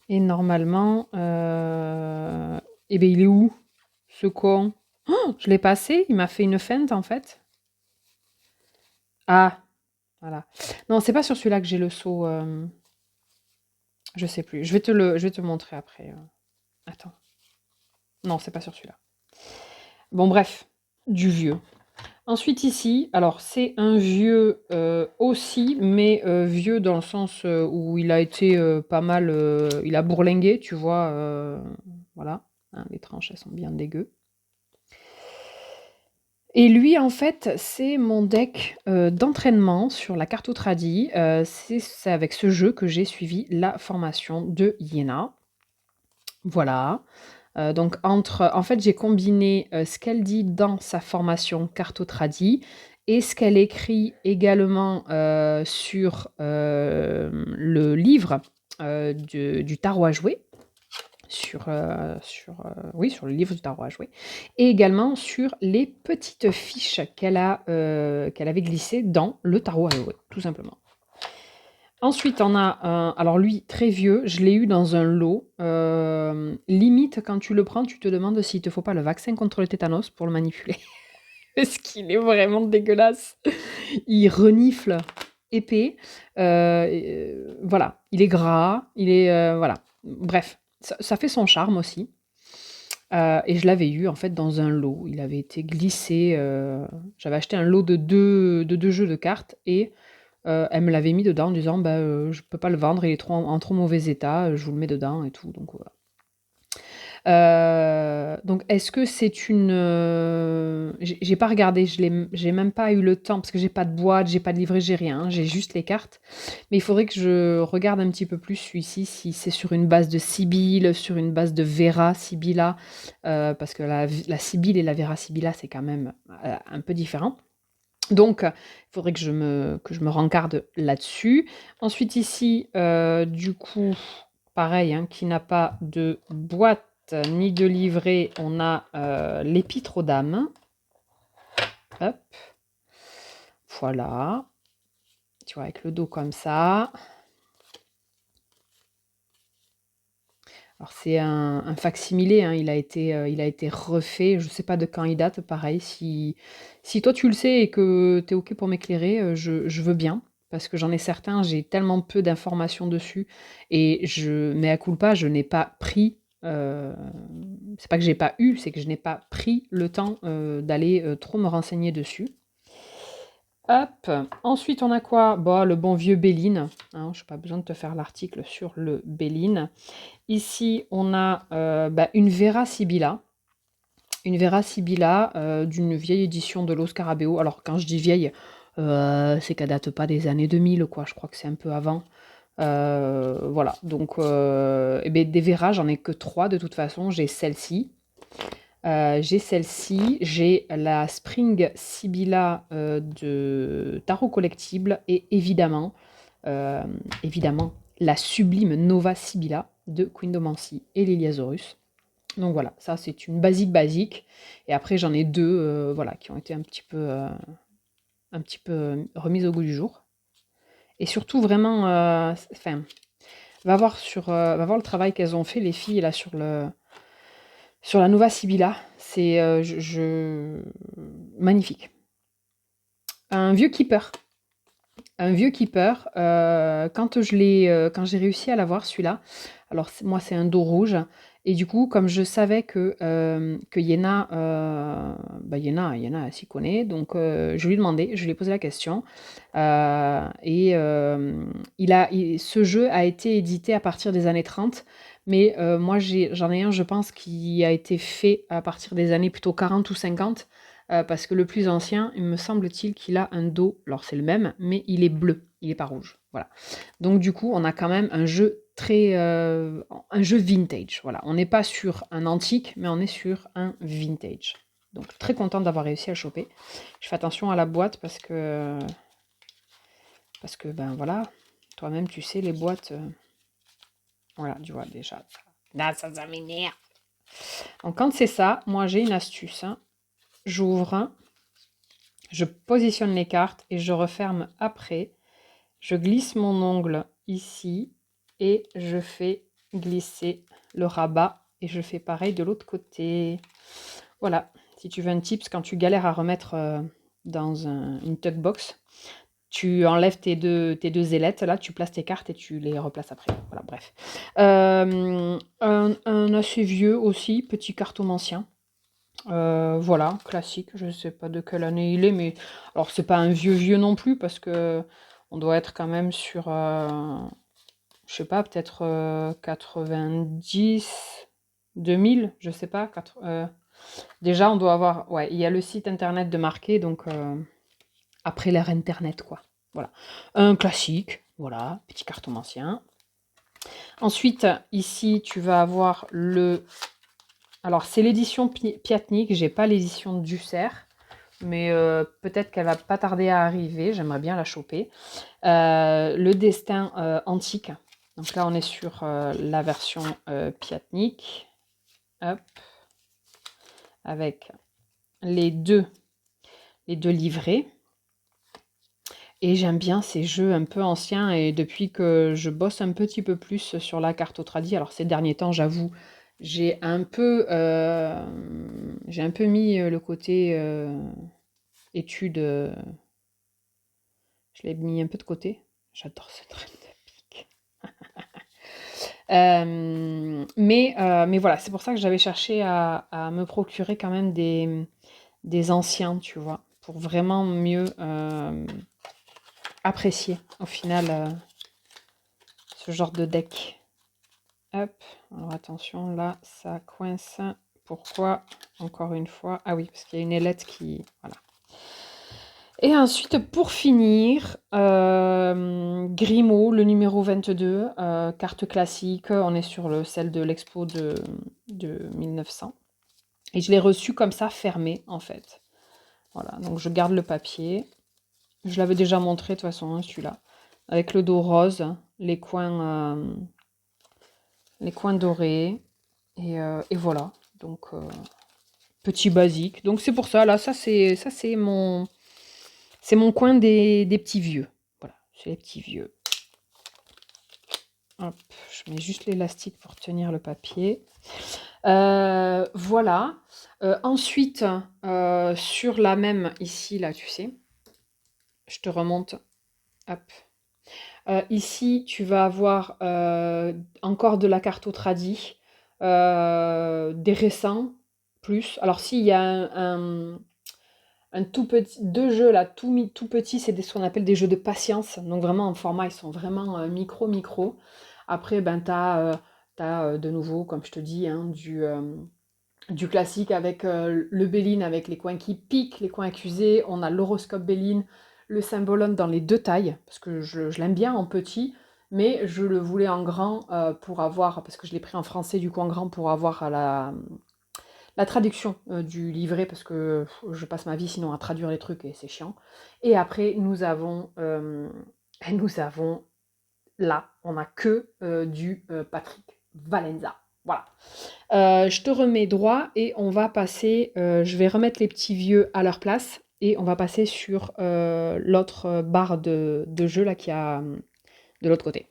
Speaker 1: Et normalement, eh ben, il est où, ce con? Oh, je l'ai passé, il m'a fait une feinte en fait. Ah, voilà. Non, c'est pas sur celui-là que j'ai le seau. Je sais plus. Je vais te le montrer après. Attends. Non, c'est pas sur celui-là. Bon, bref, du vieux. Ensuite ici, alors c'est un vieux aussi, mais vieux dans le sens où il a été pas mal, il a bourlingué, tu vois, voilà, hein, les tranches elles sont bien dégueu. Et lui en fait c'est mon deck d'entraînement sur la Cartotradi, c'est avec ce jeu que j'ai suivi la formation de Iéna. Voilà. Donc en fait, j'ai combiné, ce qu'elle dit dans sa formation Cartotradi et ce qu'elle écrit également, sur, le livre, du tarot à jouer, oui, sur le livre du tarot à jouer et également sur les petites fiches qu'elle avait glissées dans le tarot à jouer, tout simplement. Ensuite, on a un alors lui, très vieux, je l'ai eu dans un lot, limite quand tu le prends, tu te demandes s'il te faut pas le vaccin contre le tétanos pour le manipuler. Parce qu'il est vraiment dégueulasse. Il renifle épais, voilà, il est gras, il est, voilà. Bref, ça fait son charme aussi, et je l'avais eu en fait dans un lot. Il avait été glissé, j'avais acheté un lot de 2 jeux de cartes et elle me l'avait mis dedans en disant: «Bah, je peux pas le vendre, il est en trop mauvais état, je vous le mets dedans et tout», donc voilà. Donc est-ce que c'est une, j'ai pas regardé, j'ai même pas eu le temps parce que j'ai pas de boîte, j'ai pas de livret, j'ai rien, hein, j'ai juste les cartes. Mais il faudrait que je regarde un petit peu plus celui-ci, si c'est sur une base de Sibylle, sur une base de Vera Sibylla, parce que la Sibylle et la Vera Sibylla, c'est quand même, un peu différent. Donc, il faudrait que je me rencarde là-dessus. Ensuite ici, du coup, pareil, hein, qui n'a pas de boîte ni de livret, on a l'épître aux dames. Hop, voilà. Tu vois, avec le dos comme ça. Alors c'est un facsimilé, hein, il a été refait, je ne sais pas de quand il date, pareil. Si toi tu le sais et que tu es OK pour m'éclairer, je veux bien, parce que j'en ai certains, j'ai tellement peu d'informations dessus et mea culpa, je n'ai pas pris, c'est pas que j'ai pas eu, c'est que je n'ai pas pris le temps, d'aller, trop me renseigner dessus. Hop. Ensuite, on a quoi? Bah, le bon vieux Béline. Hein, je n'ai pas besoin de te faire l'article sur le Béline. Ici, on a une Vera Sibilla. Une Vera Sibilla d'une vieille édition de Los Scarabeo. Alors, quand je dis vieille, c'est qu'elle date pas des années 2000, quoi. Je crois que c'est un peu avant. Voilà. Donc, des Vera, j'en ai que 3 de toute façon. J'ai celle-ci, j'ai la Spring Sibylla de Tarot Collectible et euh, évidemment, la sublime Nova Sibylla de Queendomancy et Liliasaurus. Donc voilà, ça c'est une basique. Et après j'en ai 2 voilà, qui ont été un petit peu remises au goût du jour. Et surtout vraiment, va voir le travail qu'elles ont fait les filles là sur la Nova Sibylla. C'est magnifique. Un vieux keeper. Un vieux keeper. Quand j'ai réussi à l'avoir celui-là, alors moi c'est un dos rouge. Et du coup, comme je savais que Yéna, Yéna, elle s'y connaît, donc je lui ai demandé, je lui ai posé la question. Ce jeu a été édité à partir des années 30, mais moi j'en ai un, je pense, qui a été fait à partir des années plutôt 40 ou 50. Parce que le plus ancien, il me semble-t-il qu'il a un dos, alors c'est le même, mais il est bleu, il n'est pas rouge. Voilà. Donc du coup, on a quand même un jeu un jeu vintage. Voilà. On n'est pas sur un antique, mais on est sur un vintage. Donc très contente d'avoir réussi à le choper. Je fais attention à la boîte parce que ben voilà, toi-même tu sais les boîtes. Voilà, tu vois déjà. Ça m'énerve. Donc quand c'est ça, moi j'ai une astuce. Hein. J'ouvre, je positionne les cartes et je referme après. Je glisse mon ongle ici et je fais glisser le rabat et je fais pareil de l'autre côté. Voilà, si tu veux un tips, quand tu galères à remettre dans une tuck box, tu enlèves tes deux ailettes, là, tu places tes cartes et tu les replaces après. Voilà, bref. Un assez vieux aussi, petit cartomancien. Voilà, classique. Je ne sais pas de quelle année il est, mais alors c'est pas un vieux non plus parce que on doit être quand même sur, je sais pas, peut-être 90, 2000, je sais pas. Déjà, on doit avoir, ouais, il y a le site internet de marqué, donc après l'ère internet, quoi. Voilà, un classique, voilà, petit carton ancien. Ensuite, ici, tu vas avoir le alors, c'est l'édition Piatnik, j'ai pas l'édition Ducer, mais peut-être qu'elle va pas tarder à arriver, j'aimerais bien la choper. Le destin antique, donc là on est sur la version Piatnik, hop, avec les deux livrets. Et j'aime bien ces jeux un peu anciens et depuis que je bosse un petit peu plus sur la carte au tradi, alors ces derniers temps j'avoue, j'ai un peu mis le côté études, je l'ai mis un peu de côté. J'adore cette reine de pique. Mais voilà, c'est pour ça que j'avais cherché à me procurer quand même des anciens, tu vois, pour vraiment mieux apprécier au final ce genre de deck. Hop, alors attention, là, ça coince. Pourquoi? Encore une fois. Ah oui, parce qu'il y a une ailette qui... Voilà. Et ensuite, pour finir, Grimaud, le numéro 22, carte classique. On est sur celle de l'expo de 1900. Et je l'ai reçu comme ça, fermé, en fait. Voilà, donc je garde le papier. Je l'avais déjà montré, de toute façon, hein, celui-là. Avec le dos rose, les coins dorés. Et voilà. Donc, petit basique. Donc, c'est pour ça, là, ça, c'est mon coin des petits vieux. Voilà, c'est les petits vieux. Hop, je mets juste l'élastique pour tenir le papier. Voilà. Ensuite, sur la même, ici, là, tu sais, je te remonte. Hop. Ici, tu vas avoir encore de la carte au tradi, des récents, plus. Alors, s'il y a deux jeux là, tout petits, c'est ce qu'on appelle des jeux de patience. Donc vraiment en format, ils sont vraiment micro. Après, ben t'as de nouveau, comme je te dis, hein, du classique avec le Béline, avec les coins qui piquent, les coins accusés. On a l'horoscope Béline, le symbolone dans les deux tailles, parce que je l'aime bien en petit, mais je le voulais en grand pour avoir, parce que je l'ai pris en français du coup en grand pour avoir la traduction du livret, parce que je passe ma vie sinon à traduire les trucs et c'est chiant. Et après, nous avons là, on n'a que du Patrick Valenza. Voilà. Je te remets droit et on va passer, je vais remettre les petits vieux à leur place et on va passer sur l'autre barre de jeu là qui a de l'autre côté.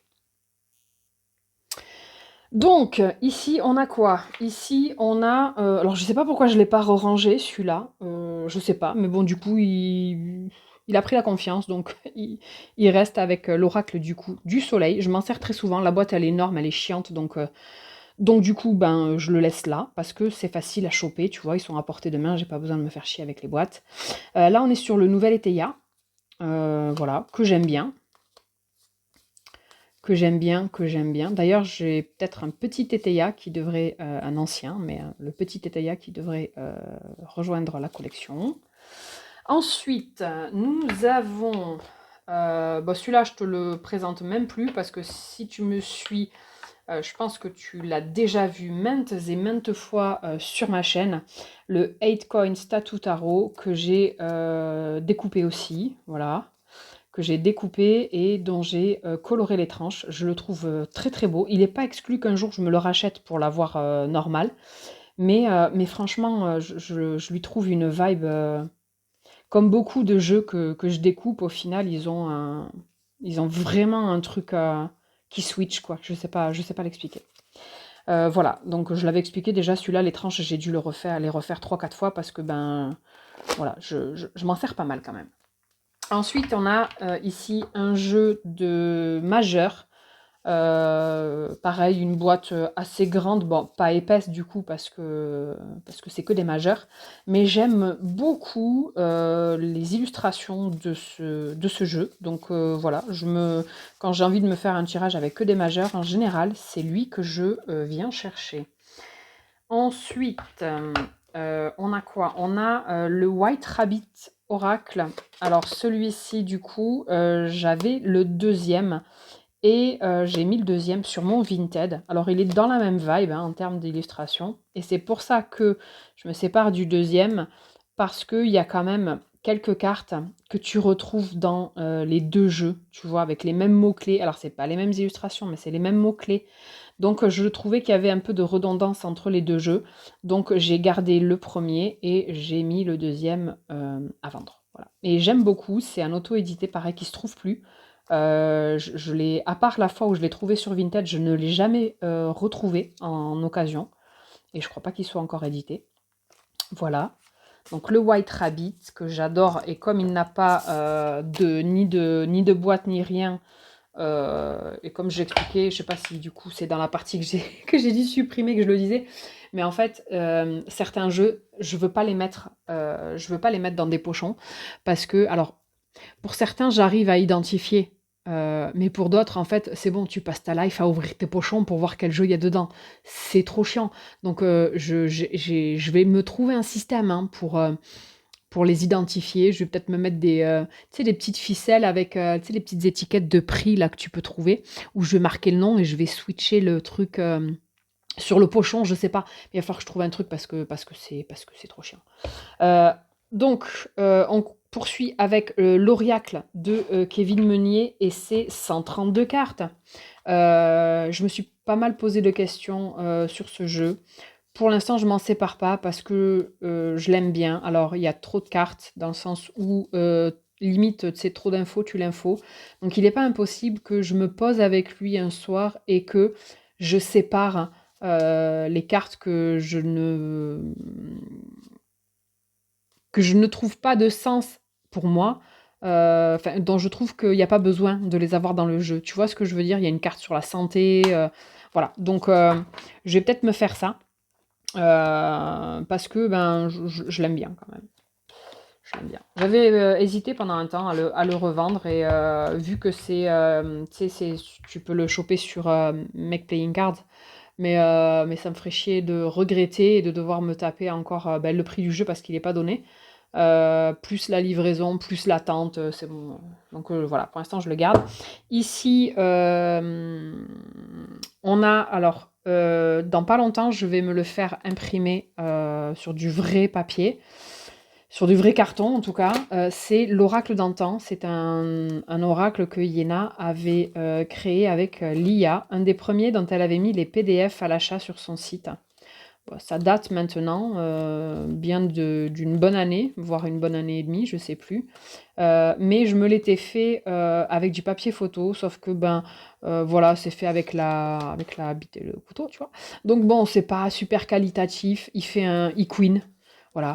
Speaker 1: Donc, ici, on a quoi? Ici, on a... alors, je sais pas pourquoi je ne l'ai pas rangé, celui-là. Je sais pas. Mais bon, du coup, il a pris la confiance. Donc, il reste avec l'oracle du coup du soleil. Je m'en sers très souvent. La boîte, elle est énorme, elle est chiante. Donc du coup, ben, je le laisse là. Parce que c'est facile à choper. Tu vois, ils sont à portée de main. J'ai pas besoin de me faire chier avec les boîtes. Là, on est sur le nouvel Eteia. Voilà, que j'aime bien. Que j'aime bien. D'ailleurs, j'ai peut-être un petit Teteia qui devrait, un ancien, mais le petit Teteia qui devrait rejoindre la collection. Ensuite, nous avons, bah, celui-là, je te le présente même plus parce que si tu me suis, je pense que tu l'as déjà vu maintes et maintes fois sur ma chaîne, le 8 Coins Tattoo Tarot que j'ai découpé aussi, voilà que j'ai découpé et dont j'ai coloré les tranches. Je le trouve très très beau. Il n'est pas exclu qu'un jour je me le rachète pour l'avoir normal, mais franchement, je lui trouve une vibe. Comme beaucoup de jeux que je découpe, au final, ils ont vraiment un truc qui switch, quoi. Je sais pas l'expliquer. Voilà, donc je l'avais expliqué déjà, celui-là, les tranches, j'ai dû les refaire 3-4 fois parce que, ben, voilà, je m'en sers pas mal quand même. Ensuite, on a ici un jeu de majeur. Pareil, une boîte assez grande, bon, pas épaisse du coup parce que c'est que des majeurs, mais j'aime beaucoup les illustrations de ce jeu. Donc voilà, quand j'ai envie de me faire un tirage avec que des majeurs, en général, c'est lui que je viens chercher. Ensuite, on a quoi? On a le White Rabbit Oracle. Alors celui-ci, du coup, j'avais le deuxième et j'ai mis le deuxième sur mon Vinted. Alors il est dans la même vibe hein, en termes d'illustration. Et c'est pour ça que je me sépare du deuxième, parce qu'il y a quand même quelques cartes que tu retrouves dans les deux jeux, tu vois, avec les mêmes mots-clés. Alors c'est pas les mêmes illustrations, mais c'est les mêmes mots-clés. Donc je trouvais qu'il y avait un peu de redondance entre les deux jeux. Donc j'ai gardé le premier et j'ai mis le deuxième à vendre. Voilà. Et j'aime beaucoup, c'est un auto-édité pareil qui se trouve plus. Je l'ai, à part la fois où je l'ai trouvé sur Vinted, je ne l'ai jamais retrouvé en occasion. Et je crois pas qu'il soit encore édité. Voilà. Donc le White Rabbit que j'adore et comme il n'a pas ni de boîte ni rien, et comme j'expliquais, je sais pas si du coup c'est dans la partie que j'ai que j'ai dit supprimer que je le disais, mais en fait certains jeux je veux pas les mettre dans des pochons parce que alors pour certains j'arrive à identifier. Mais pour d'autres, en fait, c'est bon, tu passes ta life à ouvrir tes pochons pour voir quel jeu il y a dedans. C'est trop chiant. Donc, je vais me trouver un système hein, pour les identifier. Je vais peut-être me mettre tu sais, des petites ficelles avec tu sais, les petites étiquettes de prix là, que tu peux trouver, où je vais marquer le nom et je vais switcher le truc sur le pochon, je sais pas. Mais il va falloir que je trouve un truc parce que c'est trop chiant. Euh, on poursuit avec l'Auriacle de Kevin Meunier et ses 132 cartes. Je me suis pas mal posé de questions sur ce jeu. Pour l'instant, je m'en sépare pas parce que je l'aime bien. Alors, il y a trop de cartes dans le sens où limite, c'est trop d'infos, tu l'info. Donc, il n'est pas impossible que je me pose avec lui un soir et que je sépare les cartes que je ne trouve pas de sens pour moi, dont je trouve qu'il n'y a pas besoin de les avoir dans le jeu. Tu vois ce que je veux dire? Il y a une carte sur la santé, voilà. Donc, je vais peut-être me faire ça, parce que ben, je l'aime bien quand même. Je l'aime bien. J'avais hésité pendant un temps à le revendre et vu que tu sais, tu peux le choper sur Make Playing Cards, mais ça me ferait chier de regretter et de devoir me taper encore le prix du jeu parce qu'il n'est pas donné. Plus la livraison, plus l'attente, c'est bon. Donc voilà, pour l'instant je le garde. Ici, on a, alors, dans pas longtemps, je vais me le faire imprimer sur du vrai papier, sur du vrai carton en tout cas. C'est l'oracle d'antan. C'est un oracle que Iéna avait créé avec l'IA, un des premiers dont elle avait mis les PDF à l'achat sur son site. Bon, ça date maintenant, bien d'une bonne année, voire une bonne année et demie, je sais plus. Mais je me l'étais fait avec du papier photo, sauf que voilà, c'est fait avec la bite et le couteau, tu vois. Donc bon, c'est pas super qualitatif. Il fait un e-queen, voilà.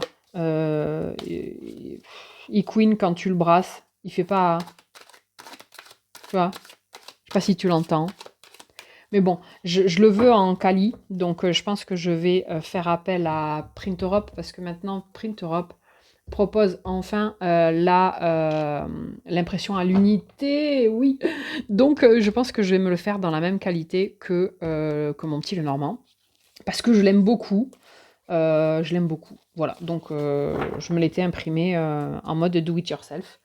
Speaker 1: E-queen quand tu le brasses, il fait pas, tu vois. Je sais pas si tu l'entends. Mais bon, je le veux en quali, donc je pense que je vais faire appel à Print Europe parce que maintenant Print Europe propose enfin l'impression à l'unité, oui. Donc je pense que je vais me le faire dans la même qualité que mon petit Lenormand parce que je l'aime beaucoup. Je l'aime beaucoup. Voilà, donc je me l'étais imprimé en mode do it yourself.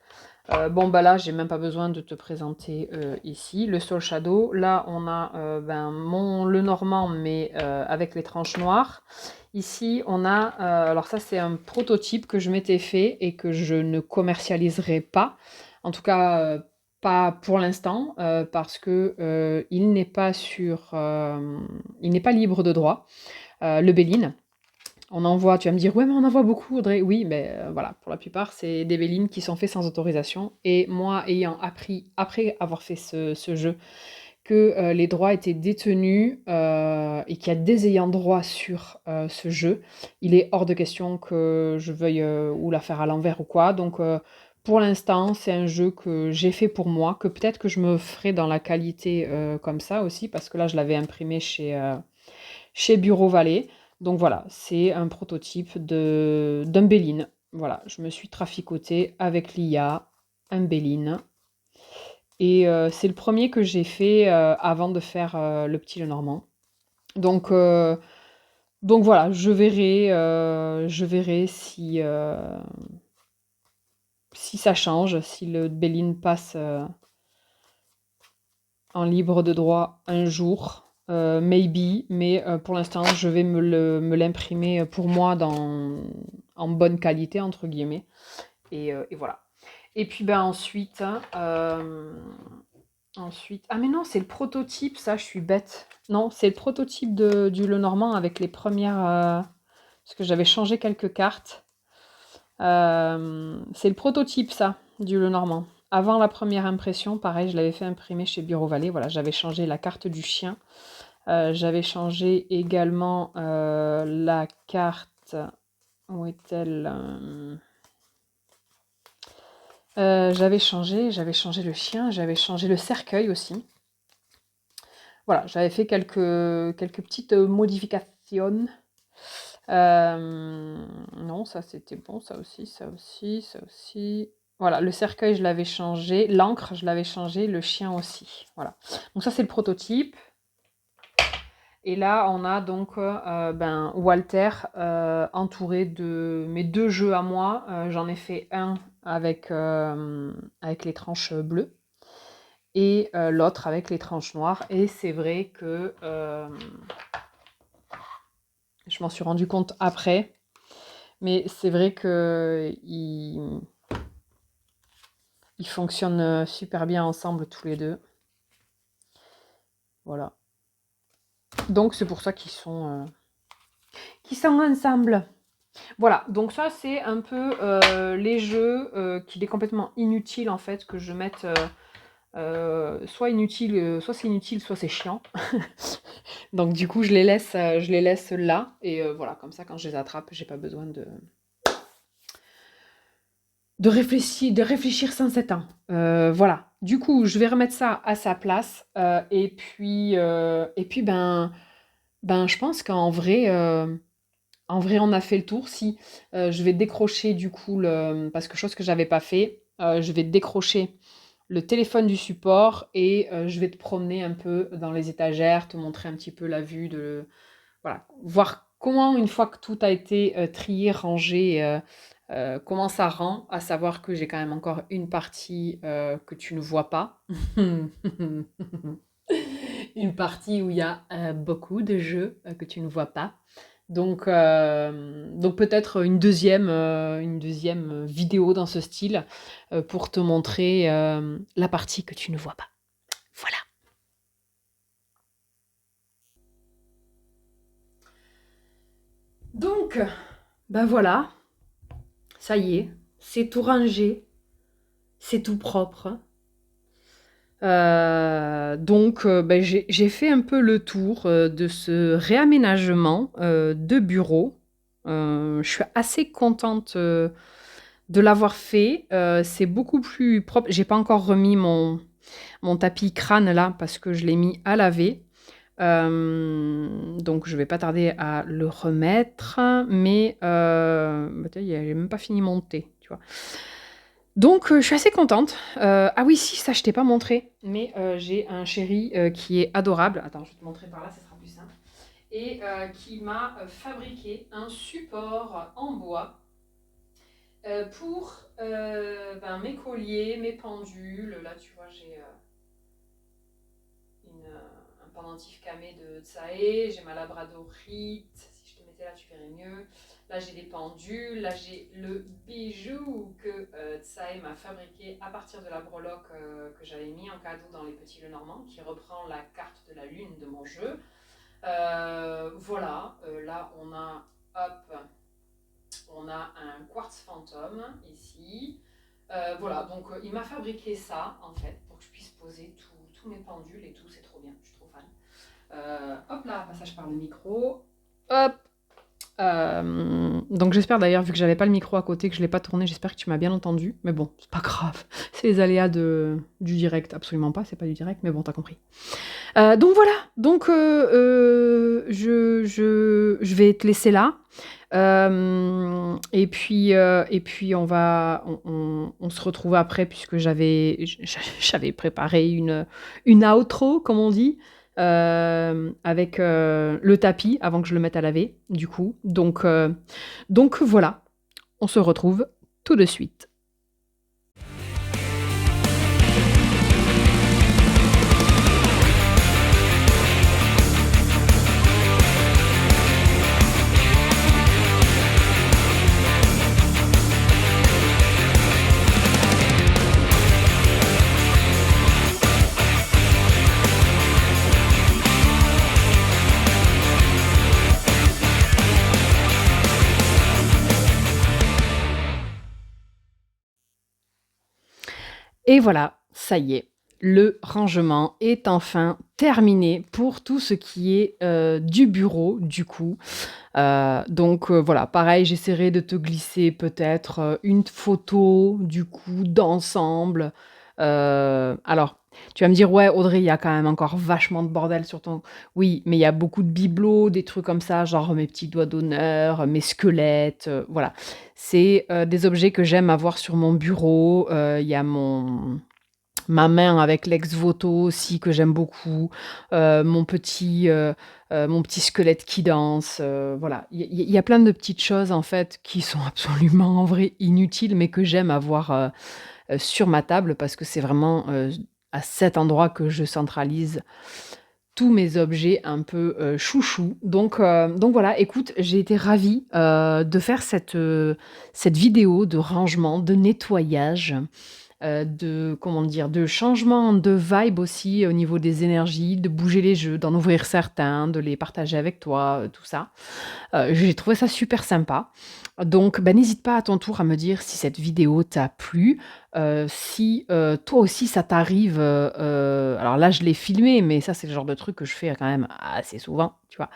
Speaker 1: Bon, bah là, j'ai même pas besoin de te présenter ici. Le Soul Shadow, là, on a le Normand, mais avec les tranches noires. Ici, on a... alors ça, c'est un prototype que je m'étais fait et que je ne commercialiserai pas. En tout cas, pas pour l'instant, parce que il n'est pas il n'est pas libre de droit. Le Béline. On en voit, tu vas me dire, ouais, mais on en voit beaucoup, Audrey. Oui, mais voilà, pour la plupart, c'est des bélines qui sont faits sans autorisation. Et moi, ayant appris, après avoir fait ce jeu, que les droits étaient détenus et qu'il y a des ayants droit sur ce jeu, il est hors de question que je veuille ou la faire à l'envers ou quoi. Donc, pour l'instant, c'est un jeu que j'ai fait pour moi, que peut-être que je me ferai dans la qualité comme ça aussi, parce que là, je l'avais imprimé chez Bureau Vallée. Donc voilà, c'est un prototype d'un Béline. Voilà, je me suis traficotée avec l'IA, un Béline. Et c'est le premier que j'ai fait avant de faire le petit Lenormand. Donc, donc voilà, je verrai si ça change, si le Béline passe en libre de droit un jour, maybe, mais pour l'instant, je vais me l'imprimer pour moi en bonne qualité, entre guillemets. Et voilà. Et puis ensuite, ensuite... Ah mais non, c'est le prototype, ça, je suis bête. Non, c'est le prototype du Lenormand avec les premières... parce que j'avais changé quelques cartes. C'est le prototype, ça, du Lenormand. Avant la première impression, pareil, je l'avais fait imprimer chez Bureau Vallée. Voilà, j'avais changé la carte du chien. J'avais changé également la carte... Où est-elle j'avais changé le chien, j'avais changé le cercueil aussi. Voilà, j'avais fait quelques petites modifications. Non, ça c'était bon, ça aussi, ça aussi, ça aussi. Voilà, le cercueil, je l'avais changé. L'encre, je l'avais changé. Le chien aussi. Voilà. Donc ça, c'est le prototype. Et là, on a donc Walter entouré de mes deux jeux à moi. J'en ai fait un avec les tranches bleues et l'autre avec les tranches noires. Et c'est vrai que je m'en suis rendu compte après. Mais c'est vrai que ils fonctionnent super bien ensemble tous les deux. Voilà. Donc c'est pour ça qu'ils sont ensemble. Voilà, donc ça c'est un peu les jeux qu'il est complètement inutile en fait que je mette soit inutile, soit c'est inutile, soit c'est chiant. Donc du coup je les laisse là et voilà, comme ça quand je les attrape, j'ai pas besoin de réfléchir sans 7 ans. Voilà. Du coup, je vais remettre ça à sa place. Et puis je pense qu'en vrai, En vrai, on a fait le tour. Si je vais décrocher du coup parce que chose que j'avais pas fait, je vais décrocher le téléphone du support et je vais te promener un peu dans les étagères, te montrer un petit peu la vue de voilà, voir comment une fois que tout a été trié, rangé, comment ça rend, à savoir que j'ai quand même encore une partie que tu ne vois pas. Une partie où il y a beaucoup de jeux que tu ne vois pas. Donc peut-être une deuxième vidéo dans ce style pour te montrer la partie que tu ne vois pas. Voilà. Donc, ben voilà, ça y est, c'est tout rangé, c'est tout propre. Ben, j'ai fait un peu le tour de ce réaménagement de bureau. Je suis assez contente de l'avoir fait. C'est beaucoup plus propre. J'ai pas encore remis mon tapis crâne là parce que je l'ai mis à laver. Donc je vais pas tarder à le remettre. Mais j'ai même pas fini mon thé, tu vois. Donc, je suis assez contente. Ah oui, si, ça, je t'ai pas montré, mais j'ai un chéri qui est adorable. Attends, je vais te montrer par là, ça sera plus simple. Et qui m'a fabriqué un support en bois pour mes colliers, mes pendules. Là, tu vois, j'ai un pendentif camé de Tsae, j'ai ma labradorite. Si je te mettais là, tu verrais mieux. Là, j'ai des pendules. Là, j'ai le bijou que Tsae m'a fabriqué à partir de la breloque que j'avais mis en cadeau dans les petits Lenormand, qui reprend la carte de la lune de mon jeu. Voilà, là, on a un quartz fantôme ici. Voilà, donc il m'a fabriqué ça, en fait, pour que je puisse poser tous mes pendules et tout. C'est trop bien, je suis trop fan. Hop là, passage par le micro. Hop. Donc j'espère d'ailleurs, vu que j'avais pas le micro à côté, que je l'ai pas tourné, j'espère que tu m'as bien entendu. Mais bon, c'est pas grave. C'est les aléas du direct, absolument pas, c'est pas du direct, mais bon, t'as compris. Donc voilà, donc je vais te laisser là. Et puis on se retrouve après, puisque j'avais préparé une outro, comme on dit, avec le tapis avant que je le mette à laver, du coup. Donc voilà, on se retrouve tout de suite. Et voilà, ça y est, le rangement est enfin terminé pour tout ce qui est du bureau, du coup. Voilà, pareil, j'essaierai de te glisser peut-être une photo, du coup, d'ensemble. Alors, tu vas me dire, ouais, Audrey, il y a quand même encore vachement de bordel sur ton... Oui, mais il y a beaucoup de bibelots, des trucs comme ça, genre mes petits doigts d'honneur, mes squelettes, voilà. C'est des objets que j'aime avoir sur mon bureau. Il y a ma main avec l'ex-voto aussi que j'aime beaucoup, mon petit squelette qui danse, voilà. Il y a plein de petites choses en fait qui sont absolument en vrai inutiles, mais que j'aime avoir sur ma table parce que c'est vraiment à cet endroit que je centralise tous mes objets un peu chouchous. Donc voilà, écoute, j'ai été ravie de faire cette vidéo de rangement, de nettoyage, de changement de vibe aussi au niveau des énergies, de bouger les jeux, d'en ouvrir certains, de les partager avec toi, tout ça. J'ai trouvé ça super sympa. Donc, n'hésite pas à ton tour à me dire si cette vidéo t'a plu, si toi aussi ça t'arrive. Alors là, je l'ai filmé, mais ça, c'est le genre de truc que je fais quand même assez souvent, tu vois.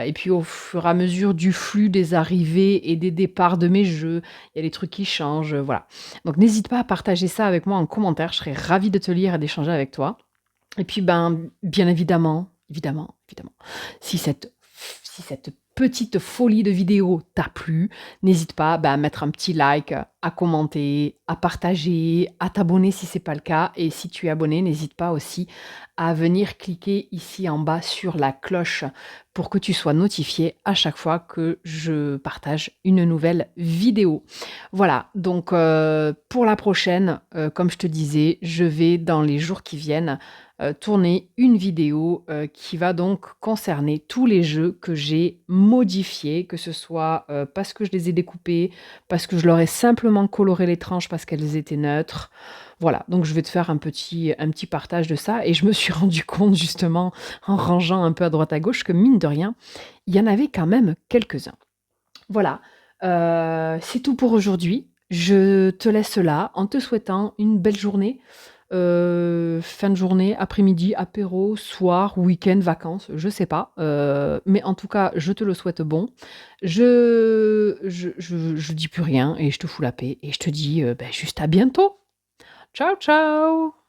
Speaker 1: Et puis au fur et à mesure du flux des arrivées et des départs de mes jeux, il y a des trucs qui changent, voilà. Donc n'hésite pas à partager ça avec moi en commentaire, je serais ravie de te lire et d'échanger avec toi. Et puis bien évidemment, si cette petite folie de vidéo t'a plu, n'hésite pas à mettre un petit like, à commenter, à partager, à t'abonner si c'est pas le cas. Et si tu es abonné, n'hésite pas aussi à venir cliquer ici en bas sur la cloche pour que tu sois notifié à chaque fois que je partage une nouvelle vidéo. Voilà, donc pour la prochaine, comme je te disais, je vais dans les jours qui viennent tourner une vidéo qui va donc concerner tous les jeux que j'ai modifiés, que ce soit parce que je les ai découpés, parce que je leur ai simplement coloré les tranches parce qu'elles étaient neutres. Voilà, donc je vais te faire un petit partage de ça. Et je me suis rendu compte justement, en rangeant un peu à droite à gauche, que mine de rien, il y en avait quand même quelques-uns. Voilà, c'est tout pour aujourd'hui. Je te laisse là en te souhaitant une belle journée, fin de journée, après-midi, apéro, soir, week-end, vacances, je sais pas, mais en tout cas, je te le souhaite bon. Je dis plus rien et je te fous la paix et je te dis, juste à bientôt. Ciao, ciao!